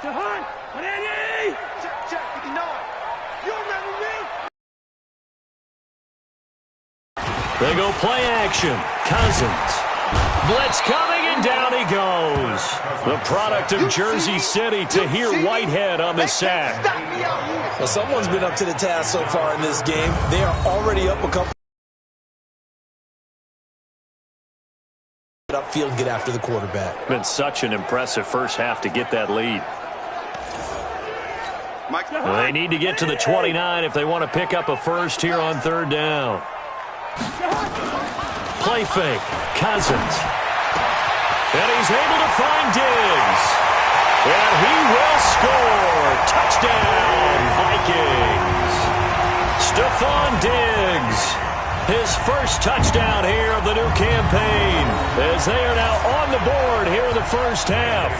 They go play action. Cousins. Blitz coming, and down he goes. The product of Jersey City, Tahir Whitehead on the sack. Well, someone's been up to the task so far in this game. They are already up a couple. Upfield and get after the quarterback. Been such an impressive first half to get that lead. Well, they need to get to the 29 if they want to pick up a first here on third down. Play fake. Cousins. And he's able to find Diggs. And he will score. Touchdown, Vikings. Stephon Diggs. His first touchdown here of the new campaign, as they are now on the board here in the first half.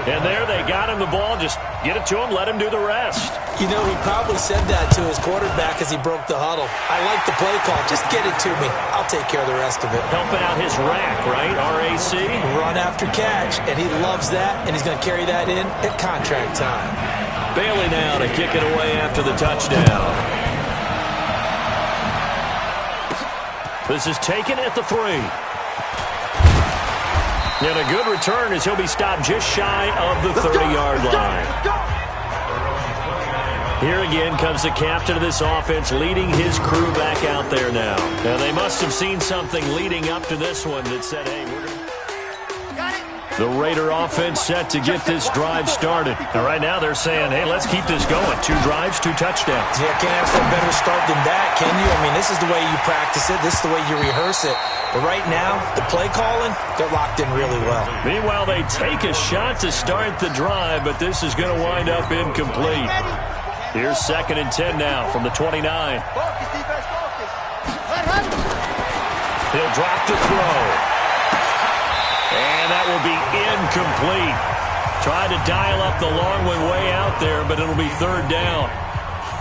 And there they got him the ball. Just get it to him, let him do the rest. You know, he probably said that to his quarterback as he broke the huddle. I like the play call. Just get it to me. I'll take care of the rest of it. Helping out his rack, right? RAC? Run after catch. And he loves that, and he's going to carry that in at contract time. Bailey now to kick it away after the touchdown. This is taken at the 3. And a good return as he'll be stopped just shy of the 30-yard line. Here again comes the captain of this offense leading his crew back out there now. Now they must have seen something leading up to this one that said, hey, we're going to... The Raider offense set to get this drive started. And right now they're saying, hey, let's keep this going. 2 drives, 2 touchdowns. Yeah, can't ask for a better start than that, can you? I mean, this is the way you practice it. This is the way you rehearse it. But right now, the play calling, they're locked in really well. Meanwhile, they take a shot to start the drive, but this is going to wind up incomplete. Here's 2nd and 10 now from the 29. He'll drop to throw. And that will be incomplete. Tried to dial up the long one way out there, but it'll be 3rd down.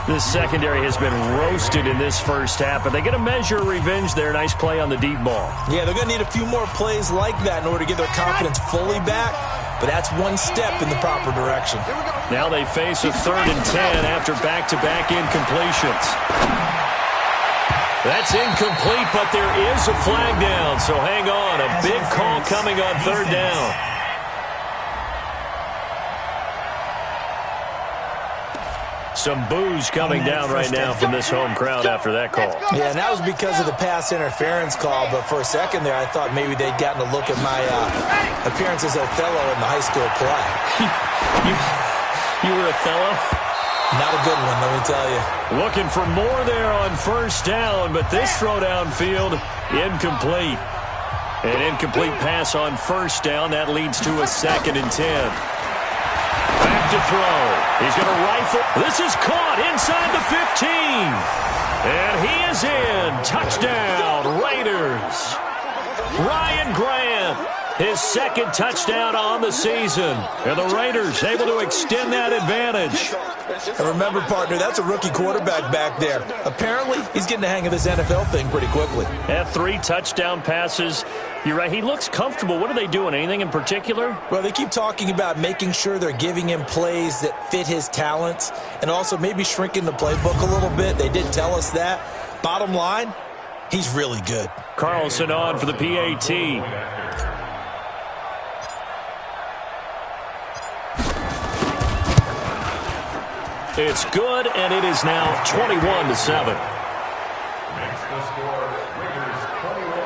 This secondary has been roasted in this first half, but they get a measure of revenge there. Nice play on the deep ball. Yeah, they're going to need a few more plays like that in order to get their confidence fully back, but that's one step in the proper direction. Now they face a 3rd and 10 after back-to-back incompletions. That's incomplete, but there is a flag down, so hang on. A big call coming on 3rd down. Some boos coming down right now from this home crowd after that call. Yeah, and that was because of the pass interference call, but for a second there I thought maybe they'd gotten a look at my appearance as Othello in the high school play. You were Othello? Not a good one, let me tell you. Looking for more there on 1st down, but this throw downfield, incomplete. An incomplete pass on 1st down. That leads to a 2nd and 10. Back to throw. He's going to rifle. This is caught inside the 15. And he is in. Touchdown, Raiders. Ryan Grant. His 2nd touchdown on the season. And the Raiders able to extend that advantage. And remember, partner, that's a rookie quarterback back there. Apparently, he's getting the hang of this NFL thing pretty quickly. Had 3 touchdown passes. You're right, he looks comfortable. What are they doing? Anything in particular? Well, they keep talking about making sure they're giving him plays that fit his talents and also maybe shrinking the playbook a little bit. They did tell us that. Bottom line, he's really good. Carlson on for the PAT. It's good, and it is now 21-7.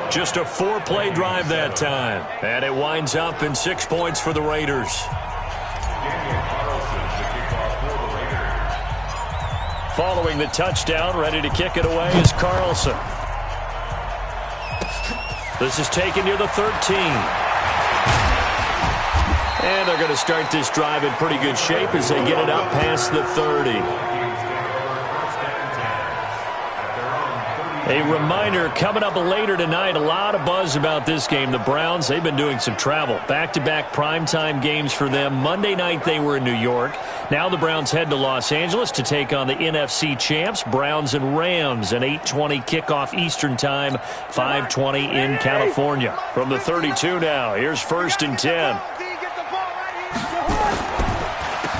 Just a 4-play drive that time, and it winds up in 6 points for the Raiders. Following the touchdown, ready to kick it away is Carlson. This is taken near the 13. And they're going to start this drive in pretty good shape as they get it up past the 30. A reminder, coming up later tonight, a lot of buzz about this game. The Browns, they've been doing some travel. Back-to-back primetime games for them. Monday night they were in New York. Now the Browns head to Los Angeles to take on the NFC champs, Browns and Rams. An 8:20 kickoff Eastern time, 5:20 in California. From the 32 now, here's 1st and 10.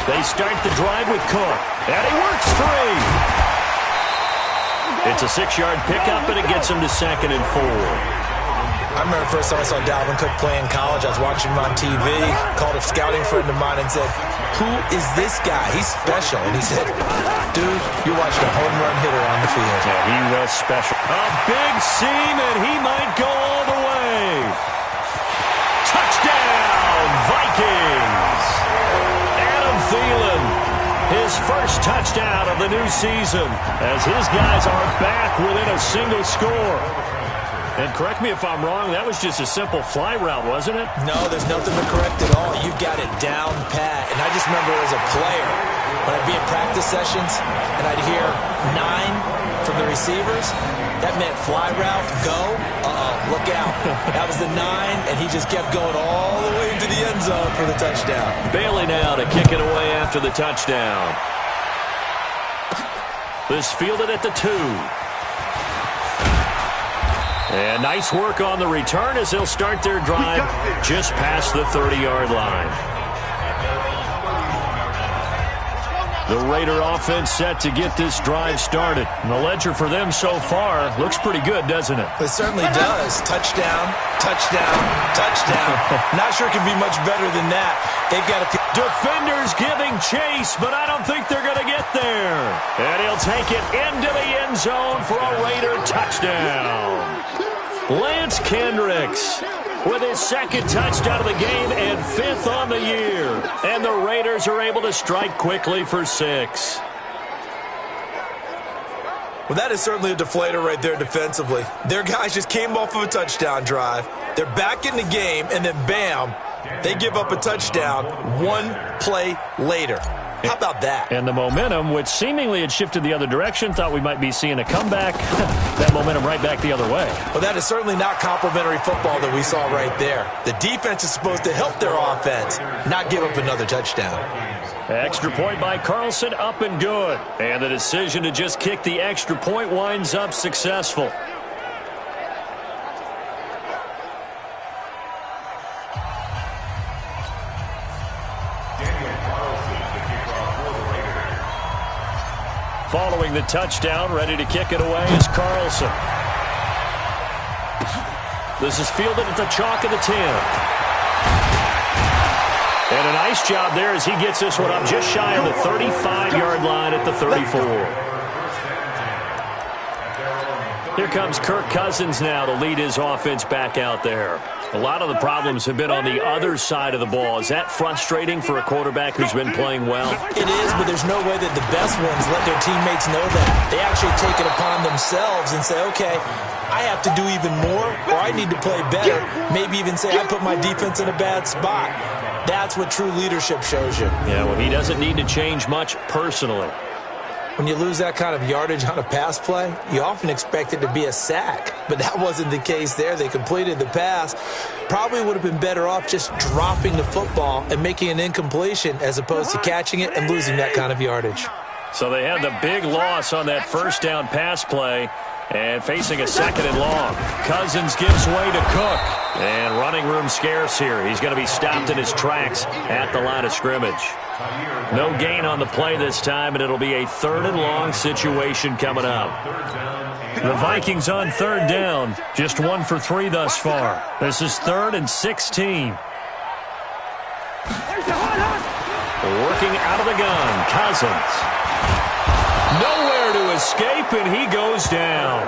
They start the drive with Cook, and he works free. It's a 6-yard pickup, and it gets him to 2nd and 4. I remember the first time I saw Dalvin Cook play in college. I was watching him on TV, called a scouting friend of mine and said, "Who is this guy? He's special." And he said, "Dude, you're watching a home run hitter on the field." Yeah, he was special. A big seam, and he might go all the way. Touchdown, Vikings! Adam Thielen, his first touchdown of the new season, as his guys are back within a single score. And correct me if I'm wrong, that was just a simple fly route, wasn't it? No, there's nothing to correct at all. You've got it down pat. And I just remember as a player, when I'd be in practice sessions and I'd hear 9 from the receivers, that meant fly route, go, look out. That was the 9, and he just kept going all the way into the end zone for the touchdown. Bailey now to kick it away after the touchdown. This fielded at the 2. And nice work on the return as they'll start their drive just past the 30-yard line. The Raider offense set to get this drive started. And the ledger for them so far looks pretty good, doesn't it? It certainly does. Touchdown, touchdown, touchdown. Not sure it can be much better than that. They've got defenders giving chase, but I don't think they're going to get there. And he'll take it into the end zone for a Raider touchdown. Lance Kendricks with his 2nd touchdown of the game and 5th on the year. And the Raiders are able to strike quickly for 6. Well, that is certainly a deflator right there defensively. Their guys just came off of a touchdown drive. They're back in the game, and then bam, they give up a touchdown 1 play later. How about that? And the momentum, which seemingly had shifted the other direction, thought we might be seeing a comeback. That momentum right back the other way. Well, that is certainly not complimentary football that we saw right there. The defense is supposed to help their offense, not give up another touchdown. Extra point by Carlson, up and good. And the decision to just kick the extra point winds up successful. Following the touchdown, ready to kick it away is Carlson. This is fielded at the chalk of the 10. And a nice job there as he gets this one up just shy of the 35-yard line at the 34. Here comes Kirk Cousins now to lead his offense back out there. A lot of the problems have been on the other side of the ball. Is that frustrating for a quarterback who's been playing well? It is, but there's no way that the best ones let their teammates know that. They actually take it upon themselves and say, okay, I have to do even more, or I need to play better. Maybe even say I put my defense in a bad spot. That's what true leadership shows you. Yeah, well, he doesn't need to change much personally. When you lose that kind of yardage on a pass play, you often expect it to be a sack. But that wasn't the case there. They completed the pass. Probably would have been better off just dropping the football and making an incompletion as opposed to catching it and losing that kind of yardage. So they had the big loss on that first down pass play and facing a 2nd and long. Cousins gives way to Cook. And running room scarce here. He's going to be stopped in his tracks at the line of scrimmage. No gain on the play this time, and it'll be a 3rd and long situation coming up. The Vikings on 3rd down, just 1 for 3 thus far. This is 3rd and 16. Working out of the gun, Cousins. Nowhere to escape, and he goes down.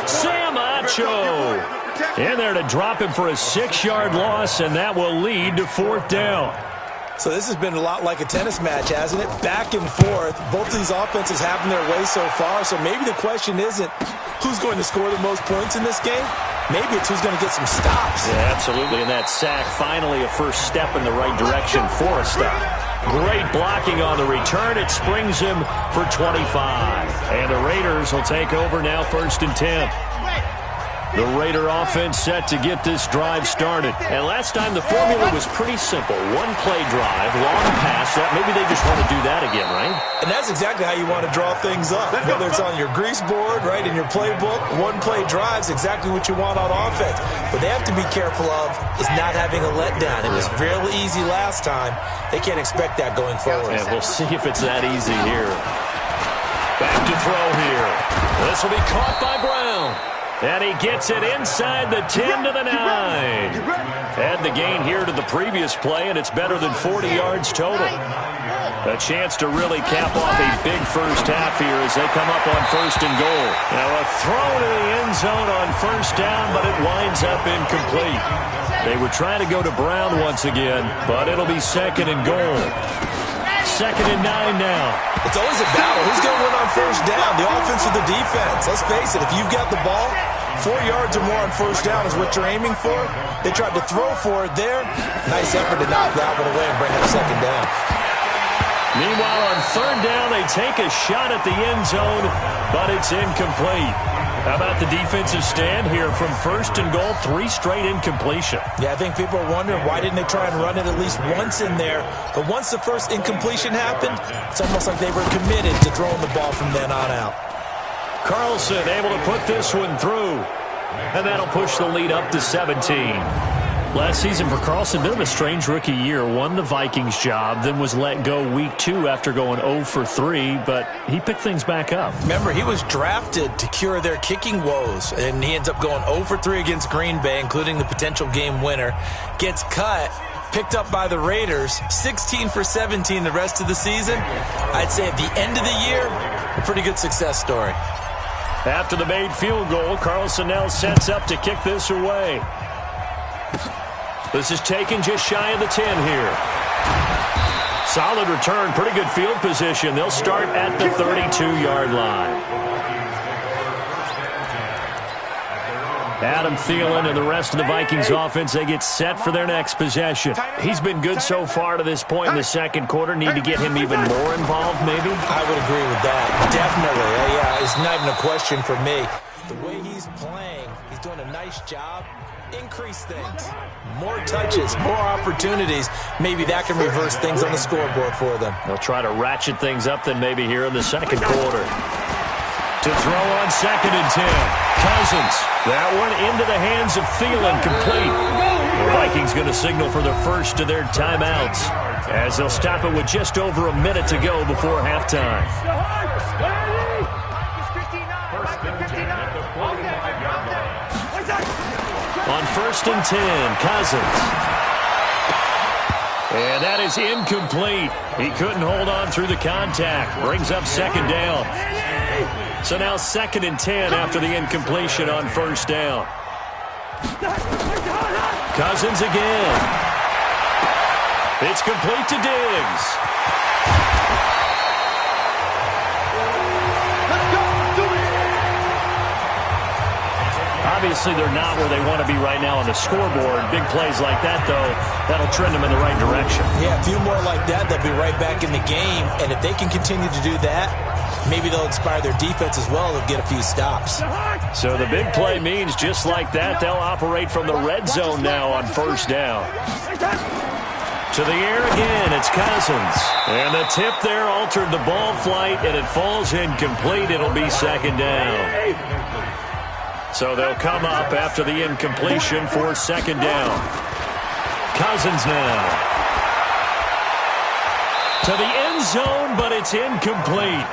Sam Acho in there to drop him for a 6-yard loss, and that will lead to 4th down. So this has been a lot like a tennis match, hasn't it? Back and forth. Both of these offenses having their way so far. So maybe the question isn't who's going to score the most points in this game. Maybe it's who's going to get some stops. Yeah, absolutely. And that sack, finally a first step in the right direction for a stop. Great blocking on the return. It springs him for 25. And the Raiders will take over now 1st and 10. The Raider offense set to get this drive started. And last time the formula was pretty simple. One play drive, long pass. Maybe they just want to do that again, right? And that's exactly how you want to draw things up. Whether it's on your grease board, right, in your playbook, one play drive's exactly what you want on offense. What they have to be careful of is not having a letdown. It was real easy last time. They can't expect that going forward. And we'll see if it's that easy here. Back to throw here. This will be caught by Brown. And he gets it inside the 10 to the 9. Add the gain here to the previous play, and it's better than 40 yards total. A chance to really cap off a big first half here as they come up on 1st and goal. Now a throw to the end zone on 1st down, but it winds up incomplete. They were trying to go to Brown once again, but it'll be 2nd and goal. 2nd and 9 now. It's always a battle. Who's going to win on 1st down, the offense or the defense? Let's face it, if you've got the ball, 4 yards or more on 1st down is what you're aiming for. They tried to throw for it there. Nice effort to knock that one away and bring up 2nd down. Meanwhile, on 3rd down, they take a shot at the end zone, but it's incomplete. How about the defensive stand here from 1st and goal, 3 straight incompletion? Yeah, I think people are wondering why didn't they try and run it at least once in there. But once the first incompletion happened, it's almost like they were committed to throwing the ball from then on out. Carlson able to put this one through, and that'll push the lead up to 17. Last season for Carlson, bit of a strange rookie year. Won the Vikings job, then was let go week 2 after going 0 for 3, but he picked things back up. Remember, he was drafted to cure their kicking woes, and he ends up going 0 for 3 against Green Bay, including the potential game winner. Gets cut, picked up by the Raiders, 16 for 17 the rest of the season. I'd say at the end of the year, a pretty good success story. After the made field goal, Carlson now sets up to kick this away. This is taken just shy of the 10 here. Solid return, pretty good field position. They'll start at the 32-yard line. Adam Thielen and the rest of the Vikings offense, they get set for their next possession. He's been good so far to this point in the 2nd quarter. Need to get him even more involved, maybe? I would agree with that. Definitely. Yeah, it's not even a question for me. The way he's playing, he's doing a nice job. Increase things. More touches, more opportunities. Maybe that can reverse things on the scoreboard for them. They'll try to ratchet things up then maybe here in the 2nd quarter. To throw on 2nd and 10. Cousins. That one into the hands of Thielen, complete. The Vikings going to signal for the first of their timeouts as they'll stop it with just over a minute to go before halftime. On 1st and 10, Cousins. And that is incomplete. He couldn't hold on through the contact. Brings up 2nd down. So now 2nd and 10 after the incompletion on 1st down. Cousins again. It's complete to Diggs. Obviously, they're not where they want to be right now on the scoreboard. Big plays like that, though, that'll trend them in the right direction. Yeah, a few more like that, they'll be right back in the game. And if they can continue to do that, maybe they'll inspire their defense as well. They'll get a few stops. So the big play means just like that, they'll operate from the red zone now on 1st down. To the air again, it's Cousins. And the tip there altered the ball flight, and it falls incomplete. It'll be 2nd down. So they'll come up after the incompletion for 2nd down. Cousins now. To the end zone, but it's incomplete.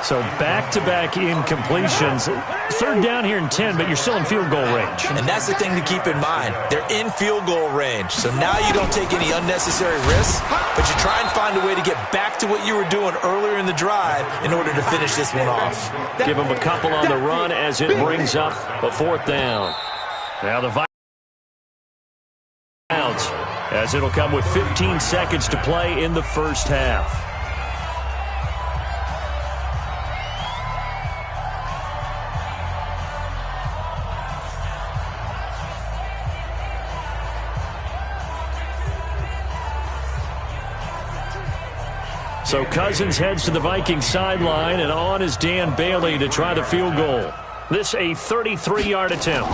So back-to-back incompletions. 3rd down here in 10, but you're still in field goal range. And that's the thing to keep in mind. They're in field goal range. So now you don't take any unnecessary risks, but you try and find a way to get back to what you were doing earlier in the drive in order to finish this one off. Give them a couple on the run as it brings up a 4th down. Now the Vikings out as it'll come with 15 seconds to play in the 1st half. So Cousins heads to the Vikings sideline, and on is Dan Bailey to try the field goal. This a 33-yard attempt.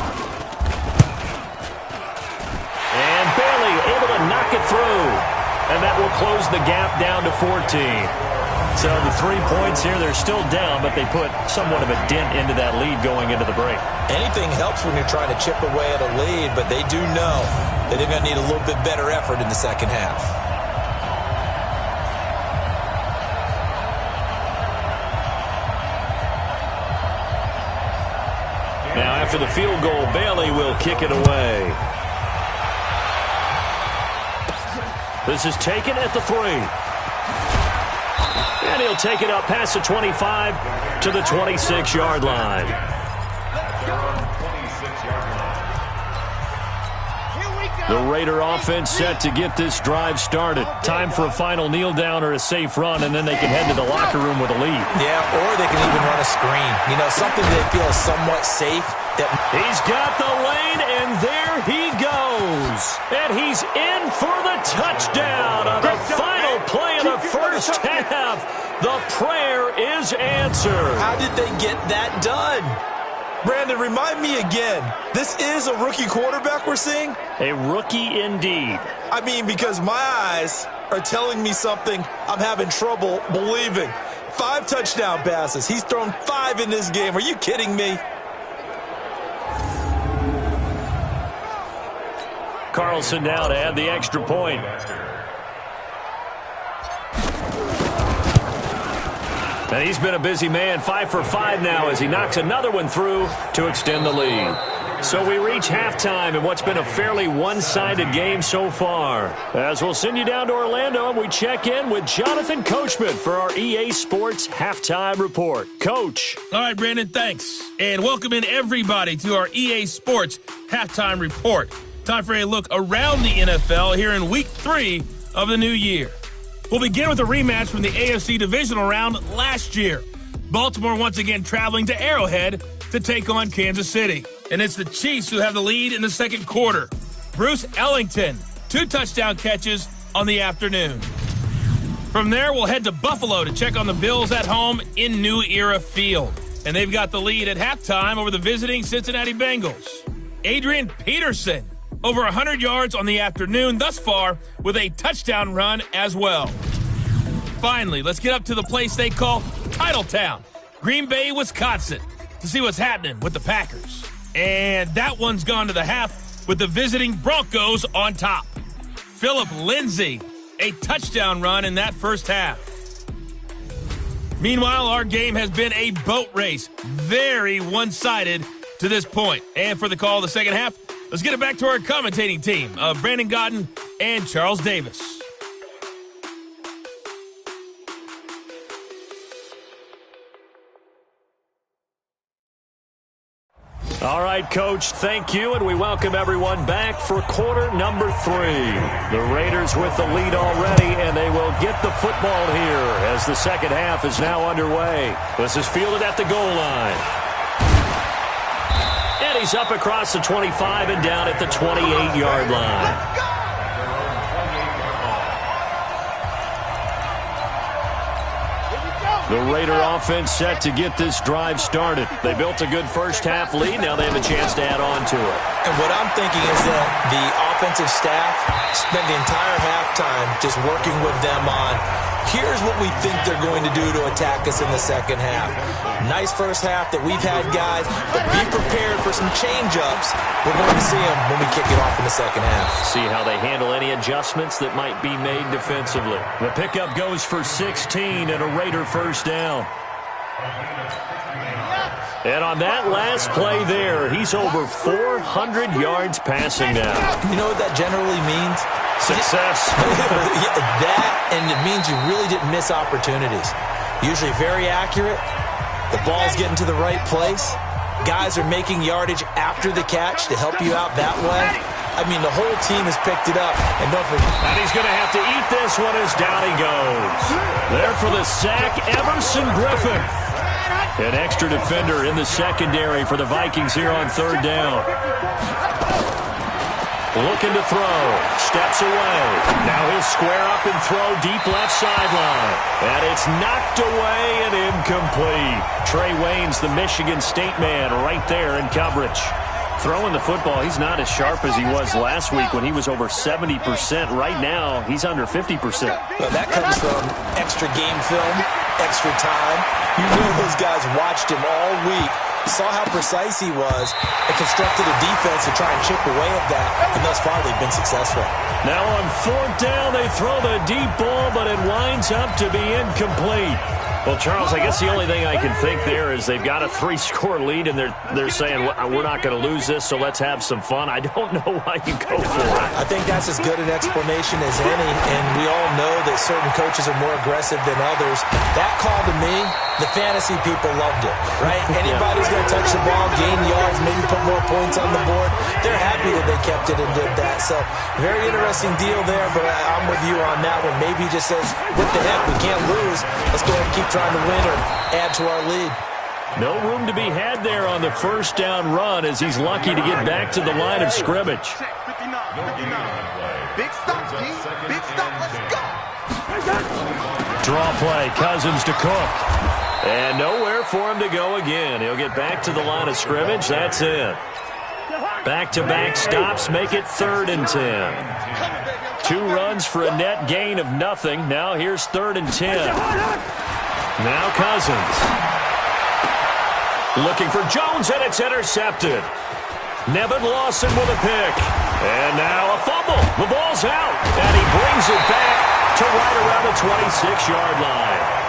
And Bailey able to knock it through. And that will close the gap down to 14. So the 3 points here, they're still down, but they put somewhat of a dent into that lead going into the break. Anything helps when you're trying to chip away at a lead, but they do know that they're going to need a little bit better effort in the second half. Now after the field goal, Bailey will kick it away. This is taken at the 3. And he'll take it up past the 25 to the 26-yard line. The Raider offense set to get this drive started. Time for a final kneel down or a safe run, and then they can head to the locker room with a lead. Yeah, or they can even run a screen. You know, something they feel is somewhat safe. He's got the lane, and there he goes. And he's in for the touchdown on the final play of the first half. The prayer is answered. How did they get that done? Brandon, remind me again. This is a rookie quarterback we're seeing? A rookie indeed. I mean, because my eyes are telling me something I'm having trouble believing. 5 touchdown passes. He's thrown 5 in this game. Are you kidding me? Carlson now to add the extra point. And he's been a busy man, 5 for 5 now as he knocks another one through to extend the lead. So we reach halftime in what's been a fairly one-sided game so far. As we'll send you down to Orlando, and we check in with Jonathan Coachman for our EA Sports Halftime Report. Coach. All right, Brandon, thanks. And welcome in everybody to our EA Sports Halftime Report. Time for a look around the NFL here in Week 3 of the new year. We'll begin with a rematch from the AFC Divisional Round last year. Baltimore once again traveling to Arrowhead to take on Kansas City. And it's the Chiefs who have the lead in the second quarter. Bruce Ellington, 2 touchdown catches on the afternoon. From there, we'll head to Buffalo to check on the Bills at home in New Era Field. And they've got the lead at halftime over the visiting Cincinnati Bengals. Adrian Peterson, over 100 yards on the afternoon thus far with a touchdown run as well. Finally, let's get up to the place they call Titletown, Green Bay, Wisconsin, to see what's happening with the Packers. And that one's gone to the half with the visiting Broncos on top. Phillip Lindsay, a touchdown run in that first half. Meanwhile, our game has been a boat race, very one-sided to this point. And for the call of the second half, let's get it back to our commentating team of Brandon Godden and Charles Davis. All right, Coach, thank you, and we welcome everyone back for quarter number 3. The Raiders with the lead already, and they will get the football here as the second half is now underway. This is fielded at the goal line. And he's up across the 25 and down at the 28-yard line. The Raider offense set to get this drive started. They built a good first-half lead. Now they have a chance to add on to it. And what I'm thinking is that the offensive staff spent the entire halftime just working with them on, here's what we think they're going to do to attack us in the second half. Nice first half that we've had, guys, but be prepared for some change-ups. We're going to see them when we kick it off in the second half. See how they handle any adjustments that might be made defensively. The pickup goes for 16 and a Raider first down. And on that last play there, he's over 400 yards passing now. You know what that generally means? Success. That, and it means you really didn't miss opportunities. Usually very accurate. The ball's getting to the right place. Guys are making yardage after the catch to help you out that way. I mean, the whole team has picked it up. And don't forget. And he's going to have to eat this one as down he goes. There for the sack, Everson Griffin. An extra defender in the secondary for the Vikings here on third down. Looking to throw. Steps away. Now he'll square up and throw deep left sideline. And it's knocked away and incomplete. Trey Waynes, the Michigan State man, right there in coverage. Throwing the football, he's not as sharp as he was last week when he was over 70%. Right now, he's under 50%. Well, that comes from extra game film, extra time. You know those guys watched him all week, saw how precise he was, and constructed a defense to try and chip away at that, and thus far they've been successful. Now on fourth down, they throw the deep ball, but it winds up to be incomplete. Well, Charles, I guess the only thing I can think there is they've got a 3-score lead, and they're saying, we're not going to lose this, so let's have some fun. I don't know why you go for it. I think that's as good an explanation as any, and we all know that certain coaches are more aggressive than others. That call to me, the fantasy people loved it, right? Anybody who's going to touch the ball, gain yards, maybe put more points on the board, they're happy that they kept it and did that. So, very interesting deal there, but I'm with you on that one. Maybe he just says, what the heck, we can't lose. Let's go ahead and keep trying to win or add to our lead. No room to be had there on the first down run as he's lucky to get back to the line of scrimmage. Big stop, G. Big stop. Let's go. Draw play. Cousins to Cook. And nowhere for him to go again. He'll get back to the line of scrimmage. That's it. Back-to-back stops make it 3rd and 10. 2 runs for a net gain of nothing. Now here's 3rd and 10. Now Cousins. Looking for Jones, and it's intercepted. Nevin Lawson with a pick. And now a fumble. The ball's out. And he brings it back to right around the 26-yard line.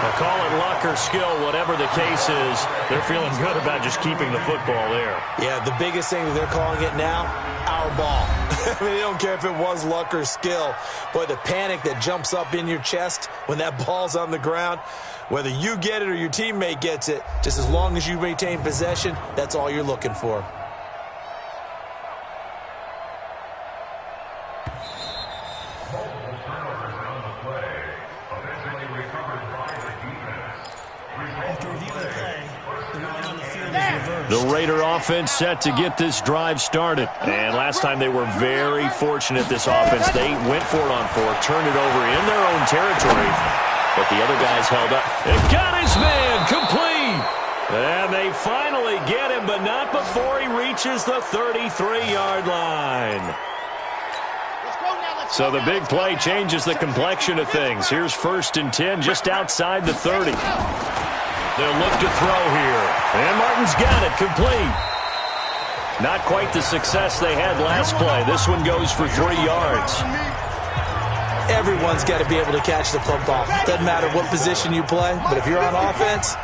Now call it luck or skill, whatever the case is, they're feeling good about just keeping the football there. Yeah, the biggest thing that they're calling it now, our ball. I mean, they don't care if it was luck or skill. Boy, the panic that jumps up in your chest when that ball's on the ground, whether you get it or your teammate gets it, just as long as you maintain possession, that's all you're looking for. The Raider offense set to get this drive started. And last time they were very fortunate, this offense. They went for it on 4, turned it over in their own territory. But the other guys held up. And got his man complete. And they finally get him, but not before he reaches the 33-yard line. So the big play changes the complexion of things. Here's 1st and 10 just outside the 30. They'll look to throw here. And Martin's got it complete. Not quite the success they had last play. This one goes for 3 yards. Everyone's got to be able to catch the football. Doesn't matter what position you play, but if you're on offense,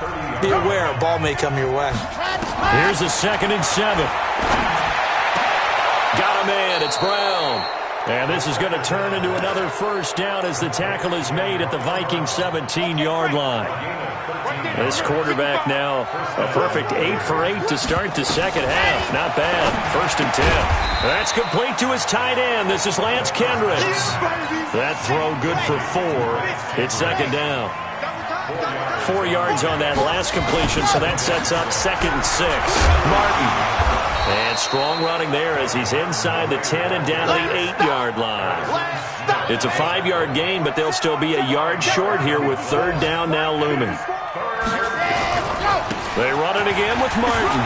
be aware a ball may come your way. Here's a 2nd and 7. Got a man. It's Brown. And this is going to turn into another first down as the tackle is made at the Vikings 17-yard line. This quarterback now a perfect 8 for 8 to start the second half. Not bad. 1st and 10. That's complete to his tight end. This is Lance Kendricks. That throw good for 4. It's 2nd down. 4 yards on that last completion, so that sets up 2nd and 6. Martin. And strong running there as he's inside the 10 and down to the 8-yard line. It's a 5-yard gain, but they'll still be a yard short here with 3rd down now looming. They run it again with Martin.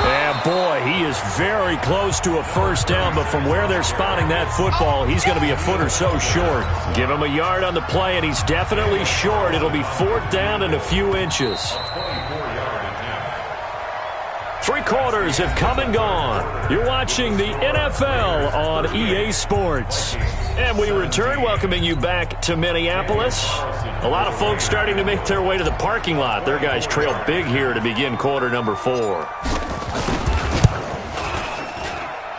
And boy, he is very close to a first down, but from where they're spotting that football, he's going to be a foot or so short. Give him a yard on the play, and he's definitely short. It'll be 4th down and a few inches. 3 quarters have come and gone. You're watching the NFL on EA Sports. And we return, welcoming you back to Minneapolis. A lot of folks starting to make their way to the parking lot. Their guys trail big here to begin quarter number 4.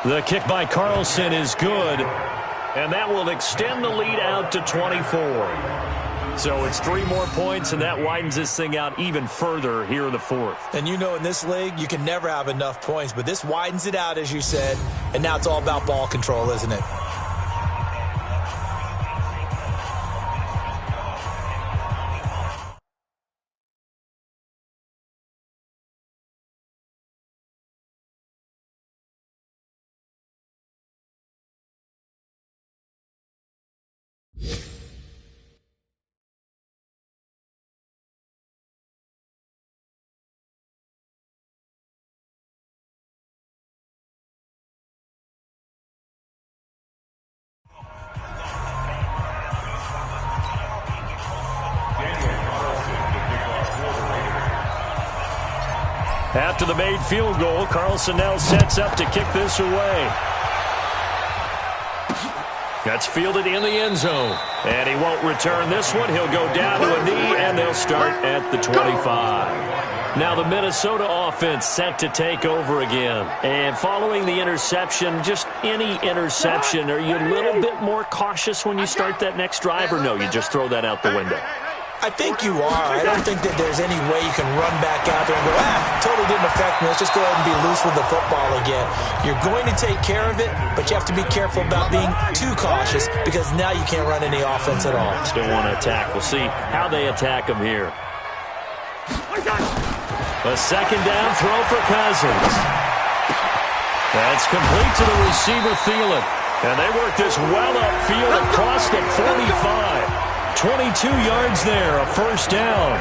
The kick by Carlson is good, and that will extend the lead out to 24. So it's 3 more points, and that widens this thing out even further here in the 4th. And you know in this league, you can never have enough points, but this widens it out, as you said, and now it's all about ball control, isn't it? After the made field goal, Carlson now sets up to kick this away. That's fielded in the end zone. And he won't return this one. He'll go down to a knee, and they'll start at the 25. Now the Minnesota offense set to take over again. And following the interception, just any interception, are you a little bit more cautious when you start that next drive, or no, you just throw that out the window? I think you are. I don't think that there's any way you can run back out there and go, totally didn't affect me. Let's just go ahead and be loose with the football again. You're going to take care of it, but you have to be careful about being too cautious because now you can't run any offense at all. Still want to attack. We'll see how they attack him here. A second down throw for Cousins. That's complete to the receiver, Thielen. And they work this well upfield across the 45. 22 yards there, a first down.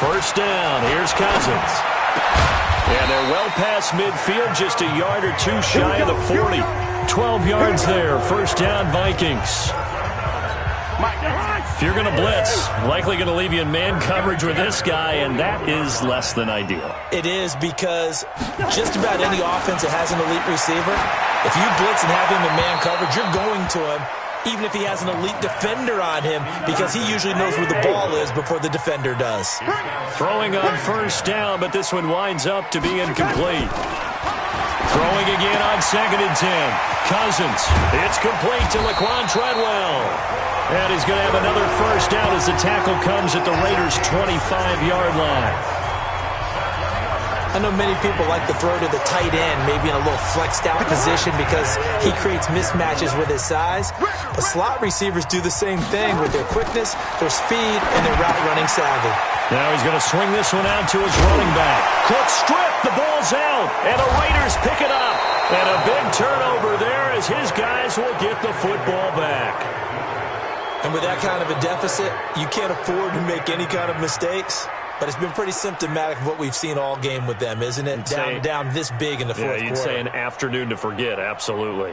First down, here's Cousins. And they're well past midfield, just a yard or two shy of the 40. 12 yards there, first down Vikings. If you're going to blitz, likely going to leave you in man coverage with this guy, and that is less than ideal. It is because just about any offense that has an elite receiver, if you blitz and have him in man coverage, you're going to him, even if he has an elite defender on him, because he usually knows where the ball is before the defender does. Throwing on first down, but this one winds up to be incomplete. Throwing again on 2nd and 10. Cousins. It's complete to Laquan Treadwell. And he's going to have another first down as the tackle comes at the Raiders' 25-yard line. I know many people like to throw to the tight end, maybe in a little flexed out position because he creates mismatches with his size. But slot receivers do the same thing with their quickness, their speed, and their route running savvy. Now he's going to swing this one out to his running back. Quick strip, the ball's out, and the Raiders pick it up. And a big turnover there as his guys will get the football back. And with that kind of a deficit, you can't afford to make any kind of mistakes. But it's been pretty symptomatic of what we've seen all game with them, isn't it? Down this big in the fourth quarter. Yeah, you'd say an afternoon to forget, absolutely.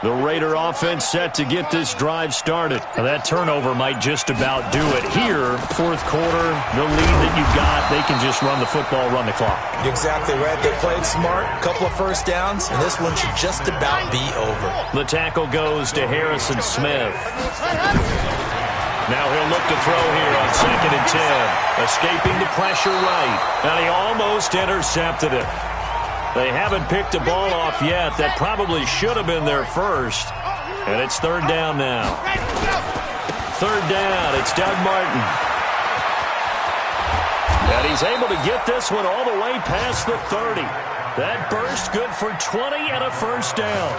The Raider offense set to get this drive started. Now that turnover might just about do it here. Fourth quarter, the lead that you've got, they can just run the football, run the clock. Exactly right. They played smart, couple of first downs, and this one should just about be over. The tackle goes to Harrison Smith. Now he'll look to throw here on 2nd and 10. Escaping the pressure right. And he almost intercepted it. They haven't picked the ball off yet. That probably should have been their first. And it's third down now. Third down, it's Doug Martin. And he's able to get this one all the way past the 30. That burst good for 20 and a first down.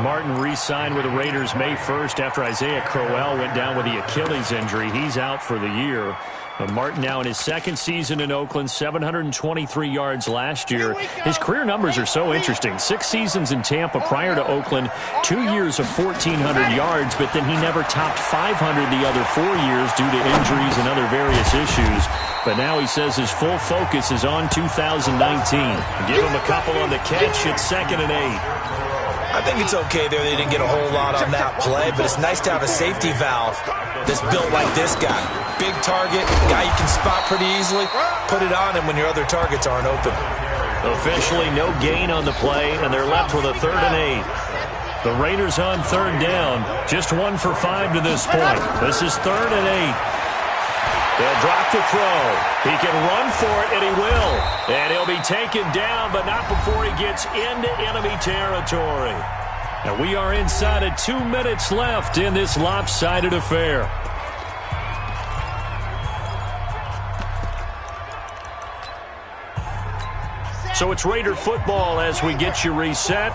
Martin re-signed with the Raiders May 1st after Isaiah Crowell went down with the Achilles injury. He's out for the year. Martin now in his second season in Oakland, 723 yards last year. His career numbers are so interesting. 6 seasons in Tampa prior to Oakland, 2 years of 1,400 yards, but then he never topped 500 the other 4 years due to injuries and other various issues. But now he says his full focus is on 2019. Give him a couple on the catch. It's 2nd and 8. I think it's okay there. They didn't get a whole lot on that play, but it's nice to have a safety valve that's built like this guy. Big target, guy you can spot pretty easily. Put it on him when your other targets aren't open. Officially no gain on the play, and they're left with a 3rd and 8. The Raiders on 3rd down, just 1 for 5 to this point. This is 3rd and 8. They'll drop the throw. He can run for it, and he will. And he'll be taken down, but not before he gets into enemy territory. And we are inside of 2 minutes left in this lopsided affair. So it's Raider football as we get you reset.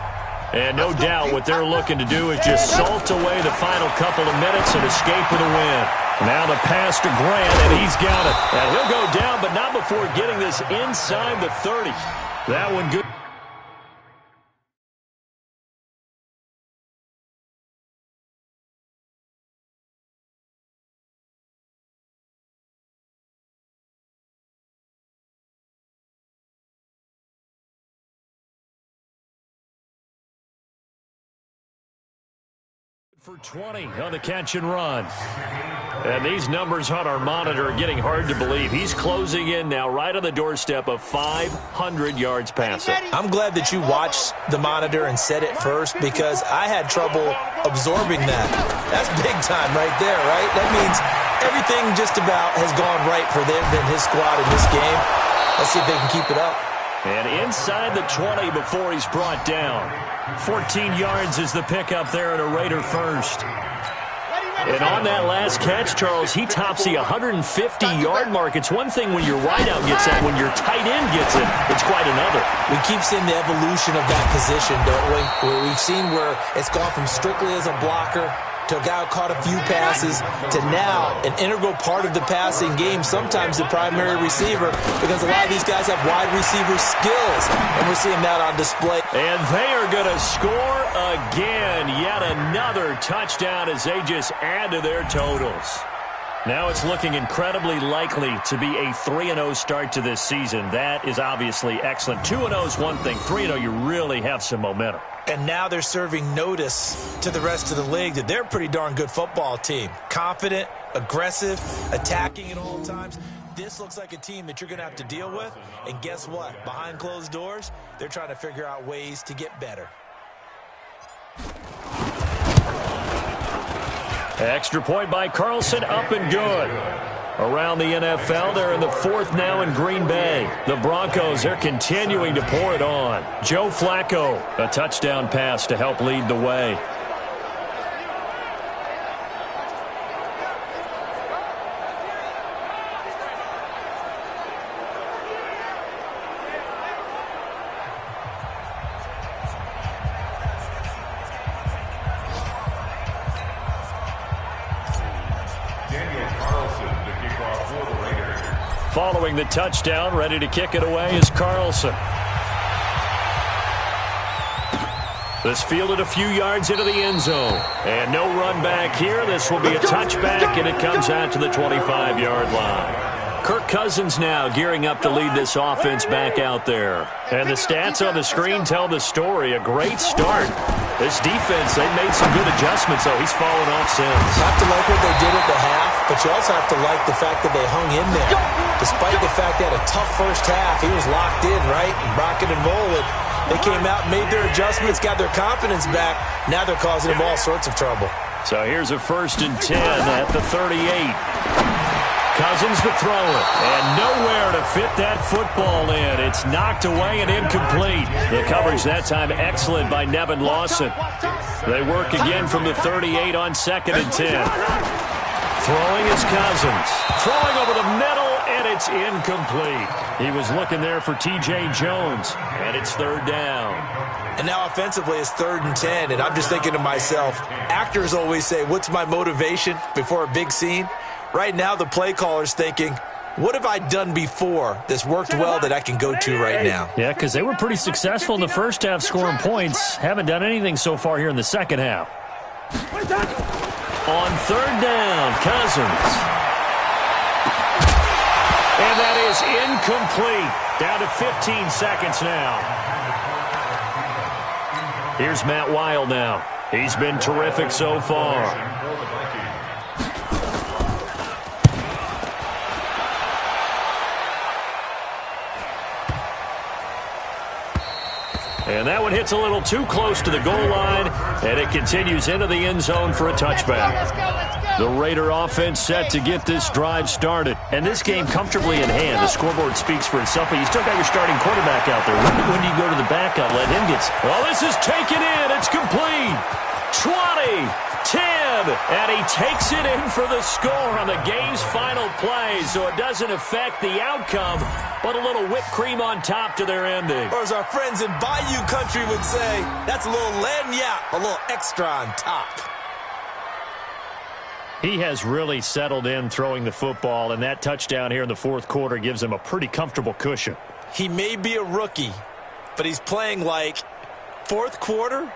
And no doubt what they're looking to do is just salt away the final couple of minutes and escape with a win. Now the pass to Grant, and he's got it. And he'll go down, but not before getting this inside the 30. That one good. For 20 on the catch and run. And these numbers on our monitor are getting hard to believe. He's closing in now right on the doorstep of 500 yards passing. I'm glad that you watched the monitor and said it first because I had trouble absorbing that. That's big time right there, right? That means everything just about has gone right for them and his squad in this game. Let's see if they can keep it up. And inside the 20 before he's brought down. 14 yards is the pickup there at a Raider first. And on that last catch, Charles, he tops the 150-yard mark. It's one thing when your wideout gets that. When your tight end gets it, it's quite another. We keep seeing the evolution of that position, don't we? Where we've seen where it's gone from strictly as a blocker to a guy who caught a few passes to now an integral part of the passing game, sometimes the primary receiver, because a lot of these guys have wide receiver skills, and we're seeing that on display. And they are going to score again. Yet another touchdown as they just add to their totals. Now it's looking incredibly likely to be a 3-0 start to this season. That is obviously excellent. 2-0 is one thing. 3-0, you really have some momentum. And now they're serving notice to the rest of the league that they're a pretty darn good football team. Confident, aggressive, attacking at all times. This looks like a team that you're going to have to deal with. And guess what? Behind closed doors, they're trying to figure out ways to get better. Extra point by Carlson, up and good. Around the NFL, they're in the fourth now in Green Bay. The Broncos, they're continuing to pour it on. Joe Flacco, a touchdown pass to help lead the way. Following the touchdown, ready to kick it away is Carlson. This fielded a few yards into the end zone. And no run back here. This will be a touchback, and it comes out to the 25-yard line. Kirk Cousins now gearing up to lead this offense back out there. And the stats on the screen tell the story. A great start. This defense, they've made some good adjustments, though. He's fallen off since. Have to like what they did at the half, but you also have to like the fact that they hung in there. Despite the fact they had a tough first half, he was locked in, right? Rocking and rolling. They came out, made their adjustments, got their confidence back. Now they're causing him all sorts of trouble. So here's a 1st and 10 at the 38. Cousins to throw it, and nowhere to fit that football in. It's knocked away and incomplete. The coverage that time excellent by Nevin Lawson. They work again from the 38 on 2nd and 10. Throwing is Cousins. Throwing over the middle, and it's incomplete. He was looking there for T.J. Jones, and it's 3rd down. And now offensively it's 3rd and 10, and I'm just thinking to myself, actors always say, what's my motivation before a big scene? Right now, the play caller's thinking, what have I done before that's worked well that I can go to right now? Yeah, because they were pretty successful in the first half scoring points. Haven't done anything so far here in the second half. On 3rd down, Cousins. And that is incomplete. Down to 15 seconds now. Here's Matt Weil now. He's been terrific so far. And that one hits a little too close to the goal line, and it continues into the end zone for a touchback. The Raider offense set to get this drive started. And this game comfortably in hand. The scoreboard speaks for itself, but you still got your starting quarterback out there. When do you go to the backup? Let him get... Well, this is taken in. It's complete. 20, 10, and he takes it in for the score on the game's final play, so it doesn't affect the outcome, but a little whipped cream on top to their ending. Or as our friends in Bayou Country would say, that's a little lagniappe, a little extra on top. He has really settled in throwing the football, and that touchdown here in the fourth quarter gives him a pretty comfortable cushion. He may be a rookie, but he's playing like fourth quarter,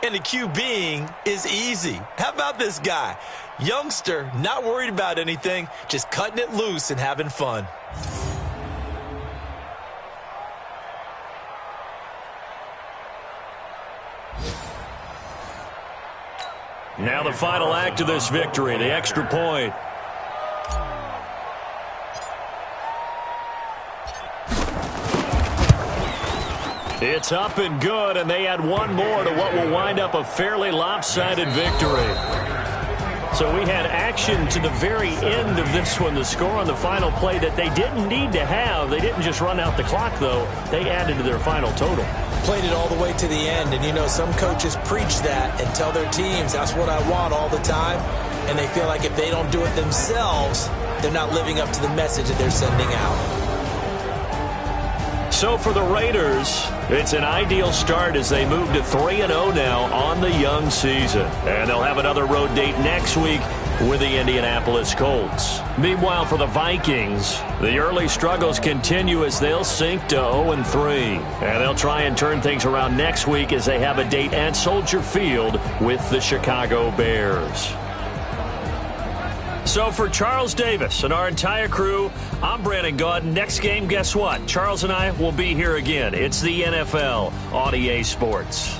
and the QBing is easy. How about this guy? Youngster, not worried about anything, just cutting it loose and having fun. Now the final act of this victory, the extra point. It's up and good, and they add one more to what will wind up a fairly lopsided victory. So we had action to the very end of this one, the score on the final play that they didn't need to have. They didn't just run out the clock, though. They added to their final total. Played it all the way to the end, and you know some coaches preach that and tell their teams that's what I want all the time, and they feel like if they don't do it themselves, they're not living up to the message that they're sending out. So for the Raiders, it's an ideal start as they move to 3-0 now on the young season. And they'll have another road date next week with the Indianapolis Colts. Meanwhile, for the Vikings, the early struggles continue as they'll sink to 0-3. And they'll try and turn things around next week as they have a date at Soldier Field with the Chicago Bears. So for Charles Davis and our entire crew, I'm Brandon Gaudin. Next game, guess what? Charles and I will be here again. It's the NFL on EA Sports.